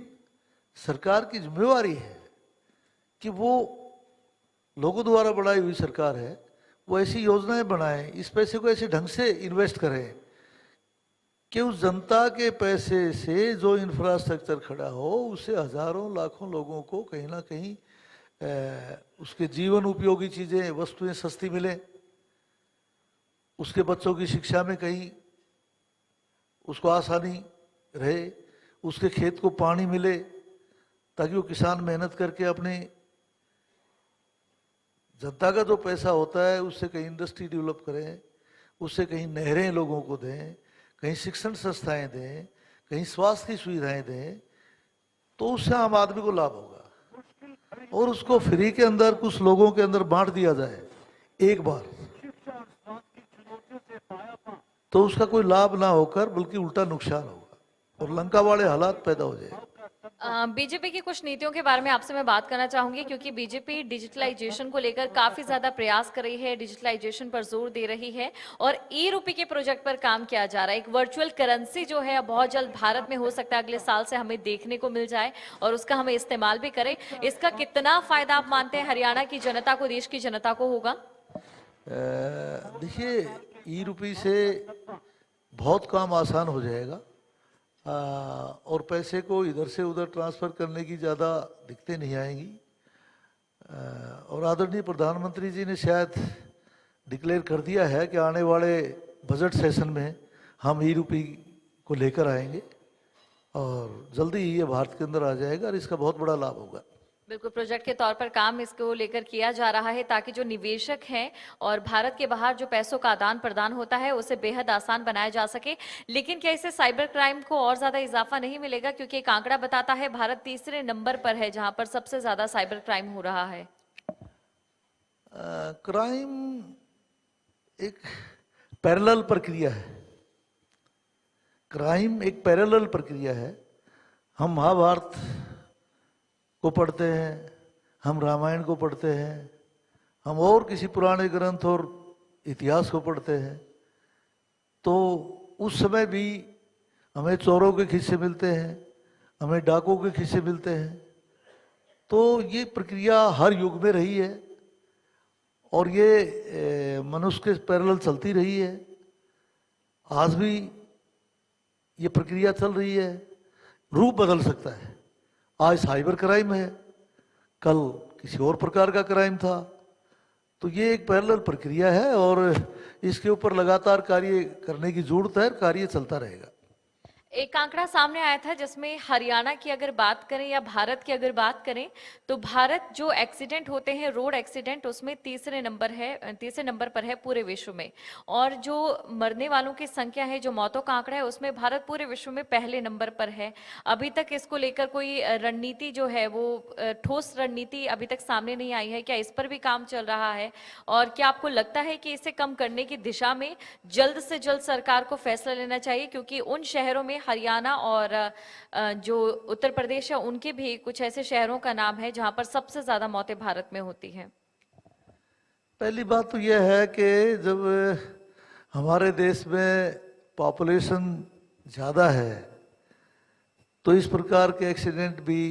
सरकार की जिम्मेवारी है कि वो लोगों द्वारा बनाई हुई सरकार है, वो ऐसी योजनाएं बनाए, इस पैसे को ऐसे ढंग से इन्वेस्ट करें कि उस जनता के पैसे से जो इंफ्रास्ट्रक्चर खड़ा हो उससे हजारों लाखों लोगों को कहीं ना कहीं उसके जीवन उपयोगी चीजें, वस्तुएं सस्ती मिले, उसके बच्चों की शिक्षा में कहीं उसको आसानी रहे, उसके खेत को पानी मिले ताकि वो किसान मेहनत करके अपनी जनता का जो पैसा होता है उससे कहीं इंडस्ट्री डेवलप करें, उससे कहीं नहरें लोगों को दें, कहीं शिक्षण संस्थाएं दें, कहीं स्वास्थ्य की सुविधाएं दें, तो उससे आम आदमी को लाभ होगा। और उसको फ्री के अंदर कुछ लोगों के अंदर बांट दिया जाए एक बार तो उसका कोई लाभ ना होकर बल्कि उल्टा नुकसान होगा और लंका वाले हालात पैदा हो जाएंगे। बीजेपी की कुछ नीतियों के बारे में आपसे मैं बात करना चाहूंगी, क्योंकि बीजेपी डिजिटलाइजेशन को लेकर काफी ज्यादा प्रयास कर रही है, डिजिटलाइजेशन पर जोर दे रही है और ई रूपी के प्रोजेक्ट पर काम किया जा रहा है। एक वर्चुअल करेंसी जो है बहुत जल्द भारत में हो सकता है अगले साल से हमें देखने को मिल जाए और उसका हमें इस्तेमाल भी करें। इसका कितना फायदा आप मानते हैं हरियाणा की जनता को, देश की जनता को होगा? देखिए, ई रूपी से बहुत काम आसान हो जाएगा और पैसे को इधर से उधर ट्रांसफर करने की ज़्यादा दिक्कतें नहीं आएंगी। और आदरणीय प्रधानमंत्री जी ने शायद डिक्लेयर कर दिया है कि आने वाले बजट सेशन में हम ई रूपी को लेकर आएंगे और जल्दी ही ये भारत के अंदर आ जाएगा और इसका बहुत बड़ा लाभ होगा। बिल्कुल, प्रोजेक्ट के तौर पर काम इसको लेकर किया जा रहा है ताकि जो निवेशक हैं और भारत के बाहर जो पैसों का आदान प्रदान होता है उसे बेहद आसान बनाया जा सके। लेकिन क्या इससे साइबर क्राइम को और ज्यादा इजाफा नहीं मिलेगा, क्योंकि एक आंकड़ा बताता है भारत तीसरे नंबर पर है जहां पर सबसे ज्यादा साइबर क्राइम हो रहा है। क्राइम एक पैरेलल प्रक्रिया है। क्राइम एक पैरेलल प्रक्रिया है। हम महाभारत को पढ़ते हैं, हम रामायण को पढ़ते हैं, हम और किसी पुराने ग्रंथ और इतिहास को पढ़ते हैं, तो उस समय भी हमें चोरों के किस्से मिलते हैं, हमें डाकुओं के किस्से मिलते हैं। तो ये प्रक्रिया हर युग में रही है और ये मनुष्य के पैरेलल चलती रही है। आज भी ये प्रक्रिया चल रही है। रूप बदल सकता है। आज साइबर क्राइम है, कल किसी और प्रकार का क्राइम था। तो ये एक पैरेलल प्रक्रिया है और इसके ऊपर लगातार कार्य करने की जरूरत है। कार्य चलता रहेगा। एक आंकड़ा सामने आया था जिसमें हरियाणा की अगर बात करें या भारत की अगर बात करें तो भारत जो एक्सीडेंट होते हैं, रोड एक्सीडेंट, उसमें तीसरे नंबर पर है पूरे विश्व में। और जो मरने वालों की संख्या है, जो मौतों का आंकड़ा है, उसमें भारत पूरे विश्व में पहले नंबर पर है। अभी तक इसको लेकर कोई रणनीति जो है वो ठोस रणनीति अभी तक सामने नहीं आई है। क्या इस पर भी काम चल रहा है और क्या आपको लगता है कि इसे कम करने की दिशा में जल्द से जल्द सरकार को फैसला लेना चाहिए, क्योंकि उन शहरों में हरियाणा और जो उत्तर प्रदेश है उनके भी कुछ ऐसे शहरों का नाम है जहां पर सबसे ज्यादा मौतें भारत में होती हैं? पहली बात तो यह है कि जब हमारे देश में पॉपुलेशन ज़्यादा है तो इस प्रकार के एक्सीडेंट भी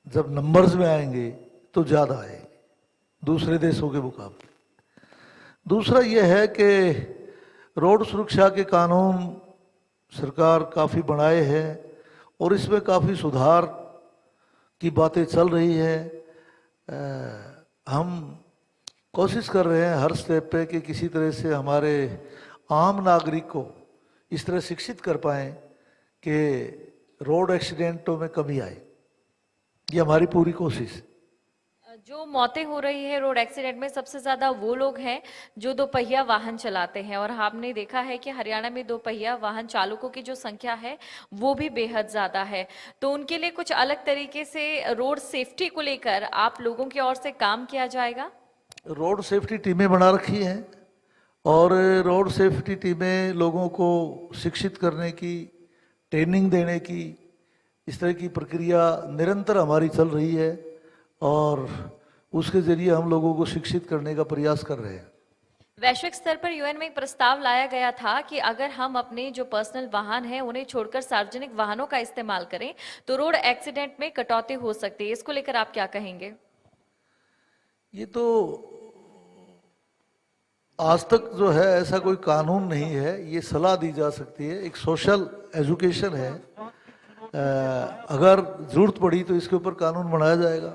जब नंबर्स में आएंगे तो ज़्यादा आएंगे दूसरे देशों के मुकाबले। दूसरा यह है कि रोड सुरक्षा के कानून सरकार काफ़ी बनाए हैं और इसमें काफ़ी सुधार की बातें चल रही है। हम कोशिश कर रहे हैं हर स्टेप पे कि किसी तरह से हमारे आम नागरिक को इस तरह शिक्षित कर पाएं कि रोड एक्सीडेंटों में कमी आए। ये हमारी पूरी कोशिश है। जो मौतें हो रही है रोड एक्सीडेंट में, सबसे ज्यादा वो लोग हैं जो दोपहिया वाहन चलाते हैं और आपने देखा है कि हरियाणा में दोपहिया वाहन चालकों की जो संख्या है वो भी बेहद ज्यादा है। तो उनके लिए कुछ अलग तरीके से रोड सेफ्टी को लेकर आप लोगों की ओर से काम किया जाएगा? रोड सेफ्टी टीमें बना रखी हैं और रोड सेफ्टी टीमें लोगों को शिक्षित करने की, ट्रेनिंग देने की, इस तरह की प्रक्रिया निरंतर हमारी चल रही है और उसके जरिए हम लोगों को शिक्षित करने का प्रयास कर रहे हैं। वैश्विक स्तर पर यूएन में एक प्रस्ताव लाया गया था कि अगर हम अपने जो पर्सनल वाहन हैं उन्हें छोड़कर सार्वजनिक वाहनों का इस्तेमाल करें तो रोड एक्सीडेंट में कटौती हो सकती है। इसको लेकर आप क्या कहेंगे? ये तो आज तक जो है ऐसा कोई कानून नहीं है, ये सलाह दी जा सकती है, एक सोशल एजुकेशन है। अगर जरूरत पड़ी तो इसके ऊपर कानून बनाया जाएगा।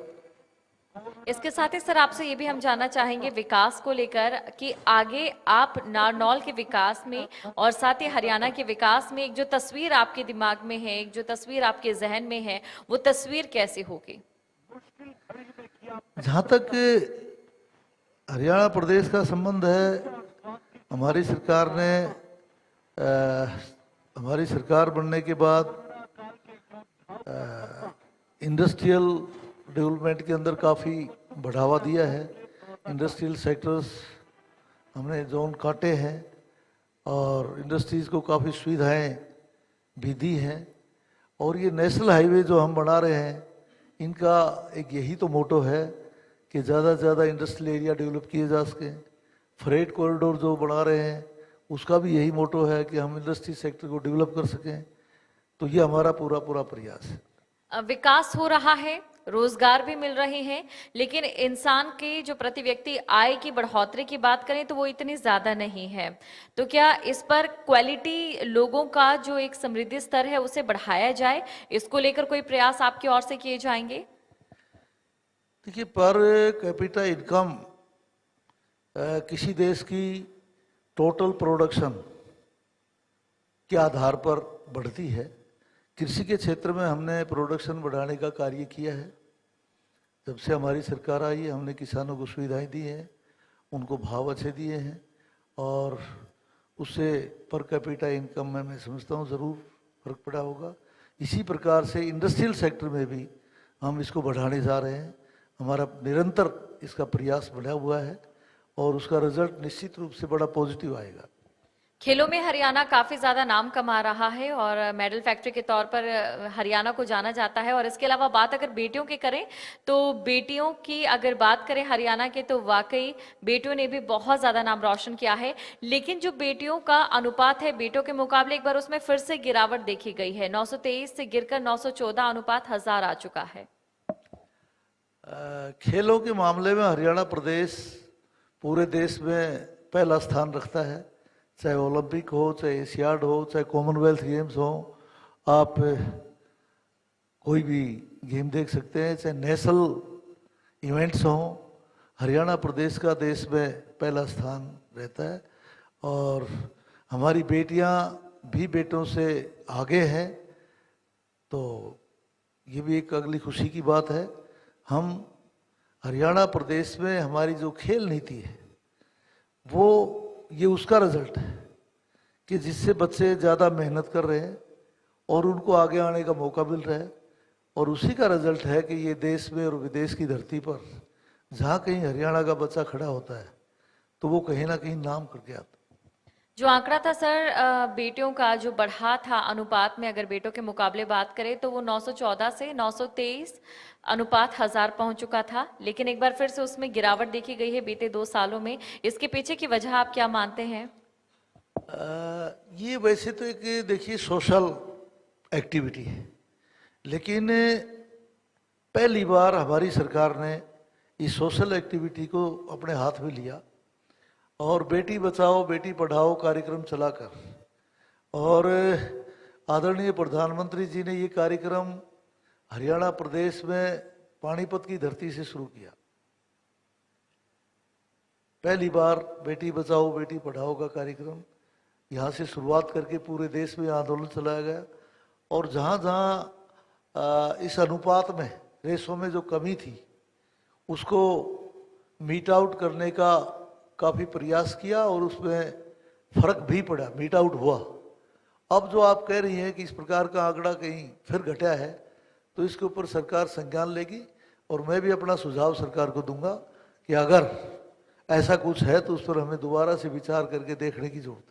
इसके साथ ही सर आपसे ये भी हम जानना चाहेंगे विकास को लेकर कि आगे आप नारनौल के विकास में और साथ ही हरियाणा के विकास में एक जो तस्वीर आपके दिमाग में है, एक जो तस्वीर आपके जहन में है, वो तस्वीर कैसी होगी? जहाँ तक हरियाणा प्रदेश का संबंध है, हमारी सरकार बनने के बाद इंडस्ट्रियल डेवलपमेंट के अंदर काफ़ी बढ़ावा दिया है। इंडस्ट्रियल सेक्टर्स हमने जोन काटे हैं और इंडस्ट्रीज़ को काफ़ी सुविधाएं भी दी हैं। और ये नेशनल हाईवे जो हम बना रहे हैं, इनका एक यही तो मोटो है कि ज़्यादा से ज़्यादा इंडस्ट्रियल एरिया डेवलप किए जा सकें। फ्रेट कॉरिडोर जो बना रहे हैं उसका भी यही मोटो है कि हम इंडस्ट्री सेक्टर को डेवलप कर सकें। तो ये हमारा पूरा प्रयास है। विकास हो रहा है, रोजगार भी मिल रहे हैं, लेकिन इंसान की जो प्रति व्यक्ति आय की बढ़ोतरी की बात करें तो वो इतनी ज्यादा नहीं है। तो क्या इस पर क्वालिटी लोगों का जो एक समृद्धि स्तर है उसे बढ़ाया जाए, इसको लेकर कोई प्रयास आपकी ओर से किए जाएंगे? देखिए, पर कैपिटा इनकम किसी देश की टोटल प्रोडक्शन के आधार पर बढ़ती है। कृषि के क्षेत्र में हमने प्रोडक्शन बढ़ाने का कार्य किया है। जब से हमारी सरकार आई है हमने किसानों को सुविधाएं दी हैं, उनको भाव अच्छे दिए हैं और उससे पर कैपिटा इनकम में मैं समझता हूँ ज़रूर फर्क पड़ा होगा। इसी प्रकार से इंडस्ट्रियल सेक्टर में भी हम इसको बढ़ाने जा रहे हैं। हमारा निरंतर इसका प्रयास बढ़ा हुआ है और उसका रिजल्ट निश्चित रूप से बड़ा पॉजिटिव आएगा। खेलों में हरियाणा काफी ज्यादा नाम कमा रहा है और मेडल फैक्ट्री के तौर पर हरियाणा को जाना जाता है। और इसके अलावा बात अगर बेटियों की करें तो बेटियों की अगर बात करें हरियाणा के तो वाकई बेटियों ने भी बहुत ज्यादा नाम रोशन किया है। लेकिन जो बेटियों का अनुपात है बेटों के मुकाबले एक बार उसमें फिर से गिरावट देखी गई है। 923 से गिरकर 914 अनुपात 1000 आ चुका है। खेलों के मामले में हरियाणा प्रदेश पूरे देश में पहला स्थान रखता है, चाहे ओलंपिक हो, चाहे एशियाड हो, चाहे कॉमनवेल्थ गेम्स हो। आप कोई भी गेम देख सकते हैं, चाहे नेशनल इवेंट्स हो, हरियाणा प्रदेश का देश में पहला स्थान रहता है और हमारी बेटियां भी बेटों से आगे हैं। तो ये भी एक अगली खुशी की बात है। हम हरियाणा प्रदेश में हमारी जो खेल नीति है वो ये उसका रिजल्ट है कि जिससे बच्चे ज़्यादा मेहनत कर रहे हैं और उनको आगे आने का मौका मिल रहा है और उसी का रिजल्ट है कि ये देश में और विदेश की धरती पर जहाँ कहीं हरियाणा का बच्चा खड़ा होता है तो वो कहीं ना कहीं नाम करके आता है। जो आंकड़ा था सर बेटियों का जो बढ़ा था अनुपात में अगर बेटों के मुकाबले बात करें तो वो 914 से 923 अनुपात 1000 पहुंच चुका था। लेकिन एक बार फिर से उसमें गिरावट देखी गई है बीते 2 सालों में। इसके पीछे की वजह आप क्या मानते हैं? ये वैसे तो एक देखिए सोशल एक्टिविटी है, लेकिन पहली बार हमारी सरकार ने इस सोशल एक्टिविटी को अपने हाथ में लिया और बेटी बचाओ बेटी पढ़ाओ कार्यक्रम चलाकर और आदरणीय प्रधानमंत्री जी ने ये कार्यक्रम हरियाणा प्रदेश में पानीपत की धरती से शुरू किया। पहली बार बेटी बचाओ बेटी पढ़ाओ का कार्यक्रम यहाँ से शुरुआत करके पूरे देश में आंदोलन चलाया गया और जहाँ जहाँ इस अनुपात में रेशों में जो कमी थी उसको मीट आउट करने का काफ़ी प्रयास किया और उसमें फर्क भी पड़ा, मीट आउट हुआ। अब जो आप कह रही हैं कि इस प्रकार का आंकड़ा कहीं फिर घटा है तो इसके ऊपर सरकार संज्ञान लेगी और मैं भी अपना सुझाव सरकार को दूंगा कि अगर ऐसा कुछ है तो उस पर हमें दोबारा से विचार करके देखने की जरूरत है।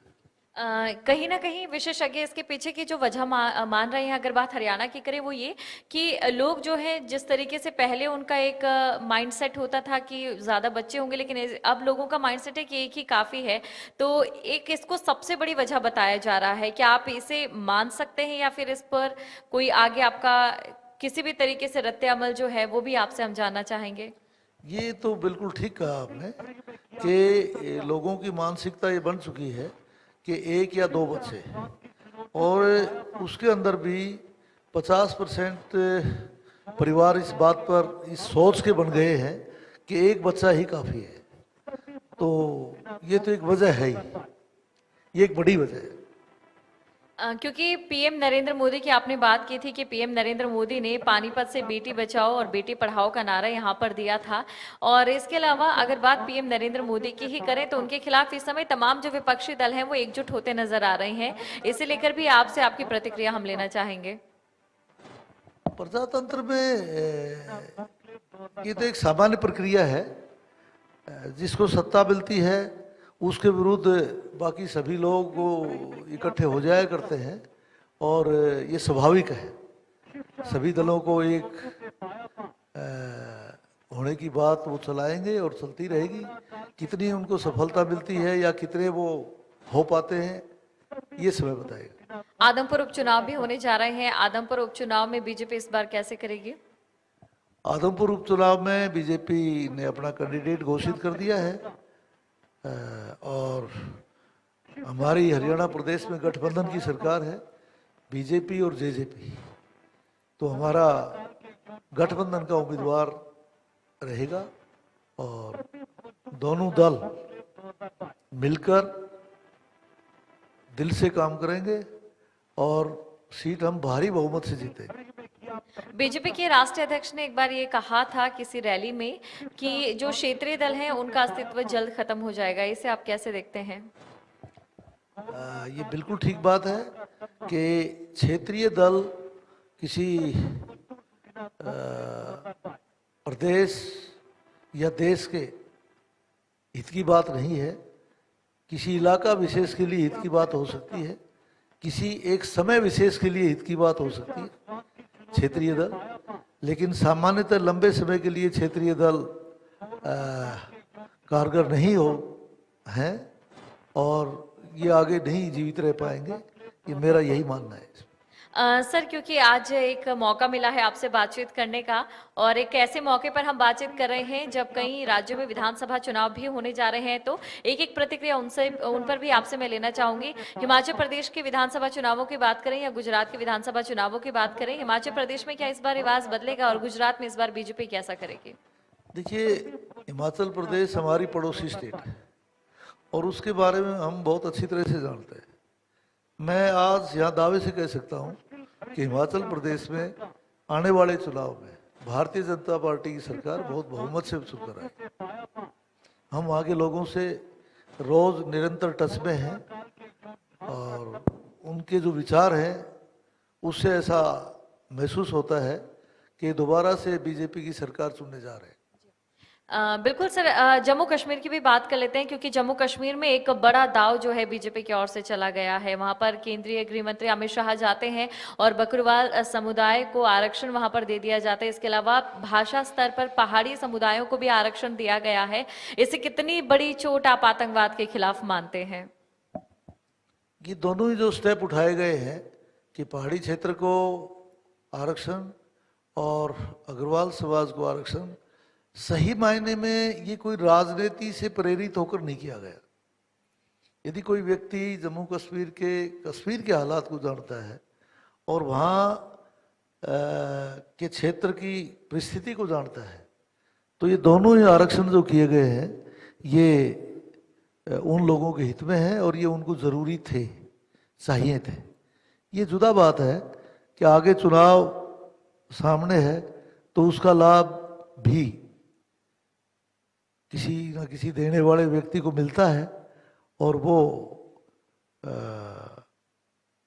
कहीं ना कहीं विशेषज्ञ इसके पीछे की जो वजह मान रहे हैं अगर बात हरियाणा की करें वो ये कि लोग जो है जिस तरीके से पहले उनका एक माइंडसेट होता था कि ज्यादा बच्चे होंगे, लेकिन अब लोगों का माइंडसेट है कि एक ही काफी है। तो एक इसको सबसे बड़ी वजह बताया जा रहा है। क्या आप इसे मान सकते हैं या फिर इस पर कोई आगे आपका किसी भी तरीके से रद्द अमल जो है वो भी आपसे हम जानना चाहेंगे? ये तो बिल्कुल ठीक कहा आपने कि लोगों की मानसिकता ये बन चुकी है कि 1 या 2 बच्चे और उसके अंदर भी 50% परिवार इस बात पर इस सोच के बन गए हैं कि 1 बच्चा ही काफ़ी है। तो ये तो एक वजह है ही, ये एक बड़ी वजह है। क्योंकि पीएम नरेंद्र मोदी की आपने बात की थी कि पीएम नरेंद्र मोदी ने पानीपत से बेटी बचाओ और बेटी पढ़ाओ का नारा यहाँ पर दिया था। और इसके अलावा अगर बात पीएम नरेंद्र मोदी की ही करें तो उनके खिलाफ इस समय तमाम जो विपक्षी दल हैं वो एकजुट होते नजर आ रहे हैं। इसे लेकर भी आपसे आपकी प्रतिक्रिया हम लेना चाहेंगे। प्रजातंत्र में ये तो एक सामान्य प्रक्रिया है, जिसको सत्ता मिलती है उसके विरुद्ध बाकी सभी लोग इकट्ठे हो जाया करते हैं और ये स्वाभाविक है। सभी दलों को एक होने की बात वो चलाएंगे और चलती रहेगी। कितनी उनको सफलता मिलती है या कितने वो हो पाते हैं ये समय बताएगा। आदमपुर उपचुनाव भी होने जा रहे हैं। आदमपुर उपचुनाव में बीजेपी इस बार कैसे करेगी? आदमपुर उपचुनाव में बीजेपी ने अपना कैंडिडेट घोषित कर दिया है और हमारी हरियाणा प्रदेश में गठबंधन की सरकार है, बीजेपी और जेजेपी। तो हमारा गठबंधन का उम्मीदवार रहेगा और दोनों दल मिलकर दिल से काम करेंगे और सीट हम भारी बहुमत से जीतेंगे। बीजेपी के राष्ट्रीय अध्यक्ष ने एक बार ये कहा था किसी रैली में कि जो क्षेत्रीय दल हैं उनका अस्तित्व जल्द खत्म हो जाएगा। इसे आप कैसे देखते हैं? ये बिल्कुल ठीक बात है कि क्षेत्रीय दल किसी प्रदेश या देश के हित की बात नहीं है। किसी इलाका विशेष के लिए हित की बात हो सकती है, किसी एक समय विशेष के लिए हित की बात हो सकती है क्षेत्रीय दल, लेकिन सामान्यतः लंबे समय के लिए क्षेत्रीय दल कारगर नहीं हो हैं और ये आगे नहीं जीवित रह पाएंगे। ये मेरा यही मानना है। सर, क्योंकि आज एक मौका मिला है आपसे बातचीत करने का और एक ऐसे मौके पर हम बातचीत कर रहे हैं जब कई राज्यों में विधानसभा चुनाव भी होने जा रहे हैं, तो एक एक प्रतिक्रिया उन पर भी आपसे मैं लेना चाहूंगी। हिमाचल प्रदेश के विधानसभा चुनावों की बात करें या गुजरात के विधानसभा चुनावों की बात करें, हिमाचल प्रदेश में क्या इस बार रिवाज बदलेगा और गुजरात में इस बार बीजेपी कैसा करेगी? देखिए, हिमाचल प्रदेश हमारी पड़ोसी स्टेट है और उसके बारे में हम बहुत अच्छी तरह से जानते हैं। मैं आज यहाँ दावे से कह सकता हूँ कि हिमाचल प्रदेश में आने वाले चुनाव में भारतीय जनता पार्टी की सरकार बहुत बहुमत से चुन कर आएगी। हम वहाँ के लोगों से रोज निरंतर टच में हैं और उनके जो विचार हैं उससे ऐसा महसूस होता है कि दोबारा से बीजेपी की सरकार चुनने जा रहे हैं। बिल्कुल सर, जम्मू कश्मीर की भी बात कर लेते हैं क्योंकि जम्मू कश्मीर में एक बड़ा दाव जो है बीजेपी की ओर से चला गया है। वहां पर केंद्रीय गृह मंत्री अमित शाह जाते हैं और बकरवाल समुदाय को आरक्षण वहां पर दे दिया जाता है। इसके अलावा भाषा स्तर पर पहाड़ी समुदायों को भी आरक्षण दिया गया है। इससे कितनी बड़ी चोट आप आतंकवाद के खिलाफ मानते हैं? ये दोनों ही जो स्टेप उठाए गए हैं कि पहाड़ी क्षेत्र को आरक्षण और अग्रवाल समाज को आरक्षण, सही मायने में ये कोई राजनीति से प्रेरित होकर नहीं किया गया। यदि कोई व्यक्ति जम्मू कश्मीर के हालात को जानता है और वहाँ के क्षेत्र की परिस्थिति को जानता है तो ये दोनों ही आरक्षण जो किए गए हैं ये उन लोगों के हित में है और ये उनको ज़रूरी थे, चाहिए थे। ये जुदा बात है कि आगे चुनाव सामने है तो उसका लाभ भी किसी न किसी देने वाले व्यक्ति को मिलता है और वो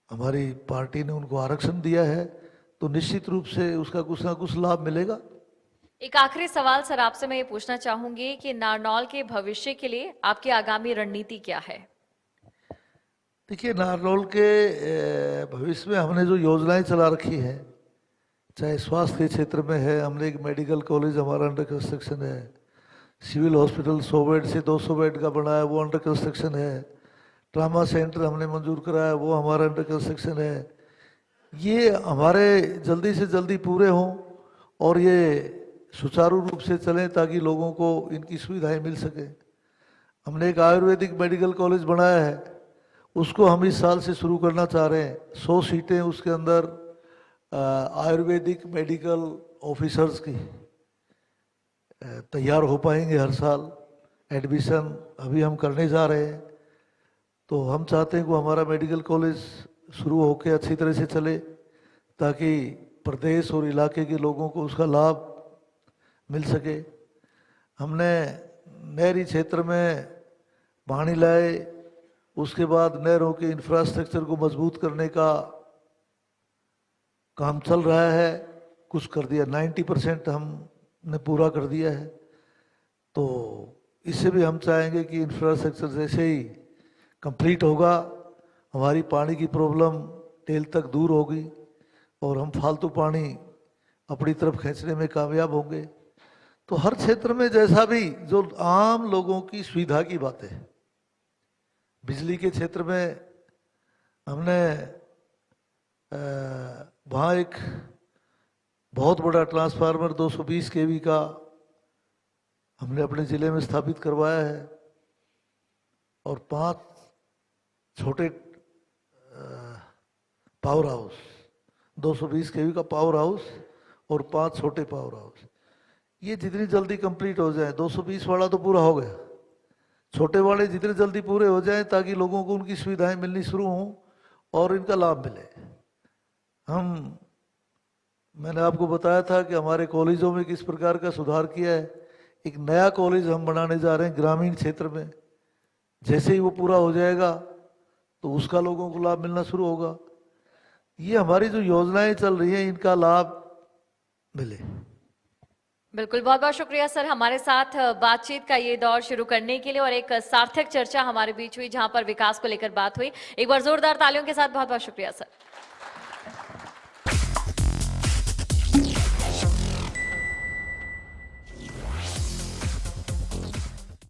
हमारी पार्टी ने उनको आरक्षण दिया है तो निश्चित रूप से उसका कुछ ना कुछ लाभ मिलेगा। एक आखिरी सवाल सर आपसे मैं ये पूछना चाहूंगी कि नारनौल के भविष्य के लिए आपकी आगामी रणनीति क्या है? देखिए, नारनौल के भविष्य में हमने जो योजनाएं चला रखी हैं, चाहे स्वास्थ्य के क्षेत्र में है, हमने एक मेडिकल कॉलेज हमारा अंडर कंस्ट्रक्शन है, सिविल हॉस्पिटल 100 बेड से 200 बेड का बना है वो अंडर कंस्ट्रक्शन है, ट्रामा सेंटर हमने मंजूर कराया वो हमारा अंडर कंस्ट्रक्शन है। ये हमारे जल्दी से जल्दी पूरे हों और ये सुचारू रूप से चलें ताकि लोगों को इनकी सुविधाएं मिल सके। हमने एक आयुर्वेदिक मेडिकल कॉलेज बनाया है, उसको हम इस साल से शुरू करना चाह रहे हैं। 100 सीटें उसके अंदर आयुर्वेदिक मेडिकल ऑफिसर्स की तैयार हो पाएंगे हर साल। एडमिशन अभी हम करने जा रहे हैं तो हम चाहते हैं कि हमारा मेडिकल कॉलेज शुरू होकर अच्छी तरह से चले ताकि प्रदेश और इलाके के लोगों को उसका लाभ मिल सके। हमने नहरी क्षेत्र में पानी लाए, उसके बाद नहरों के इंफ्रास्ट्रक्चर को मजबूत करने का काम चल रहा है, कुछ कर दिया, 90% हमने पूरा कर दिया है। तो इससे भी हम चाहेंगे कि इंफ्रास्ट्रक्चर जैसे ही कंप्लीट होगा हमारी पानी की प्रॉब्लम टेल तक दूर होगी और हम फालतू पानी अपनी तरफ खींचने में कामयाब होंगे। तो हर क्षेत्र में जैसा भी जो आम लोगों की सुविधा की बातें हैं, बिजली के क्षेत्र में हमने वहाँ एक बहुत बड़ा ट्रांसफार्मर 220 केवी का हमने अपने ज़िले में स्थापित करवाया है और 5 छोटे पावर हाउस, 220 केवी का पावर हाउस और 5 छोटे पावर हाउस। ये जितनी जल्दी कंप्लीट हो जाए, 220 वाला तो पूरा हो गया, छोटे वाले जितने जल्दी पूरे हो जाएं ताकि लोगों को उनकी सुविधाएं मिलनी शुरू हों और इनका लाभ मिले। मैंने आपको बताया था कि हमारे कॉलेजों में किस प्रकार का सुधार किया है। एक नया कॉलेज हम बनाने जा रहे हैं ग्रामीण क्षेत्र में। जैसे ही वो पूरा हो जाएगा तो उसका लोगों को लाभ मिलना शुरू होगा। ये हमारी जो योजनाएं चल रही हैं इनका लाभ मिले। बिल्कुल, बहुत बहुत शुक्रिया सर हमारे साथ बातचीत का ये दौर शुरू करने के लिए और एक सार्थक चर्चा हमारे बीच हुई जहां पर विकास को लेकर बात हुई। एक बार जोरदार तालियों के साथ बहुत बहुत शुक्रिया सर।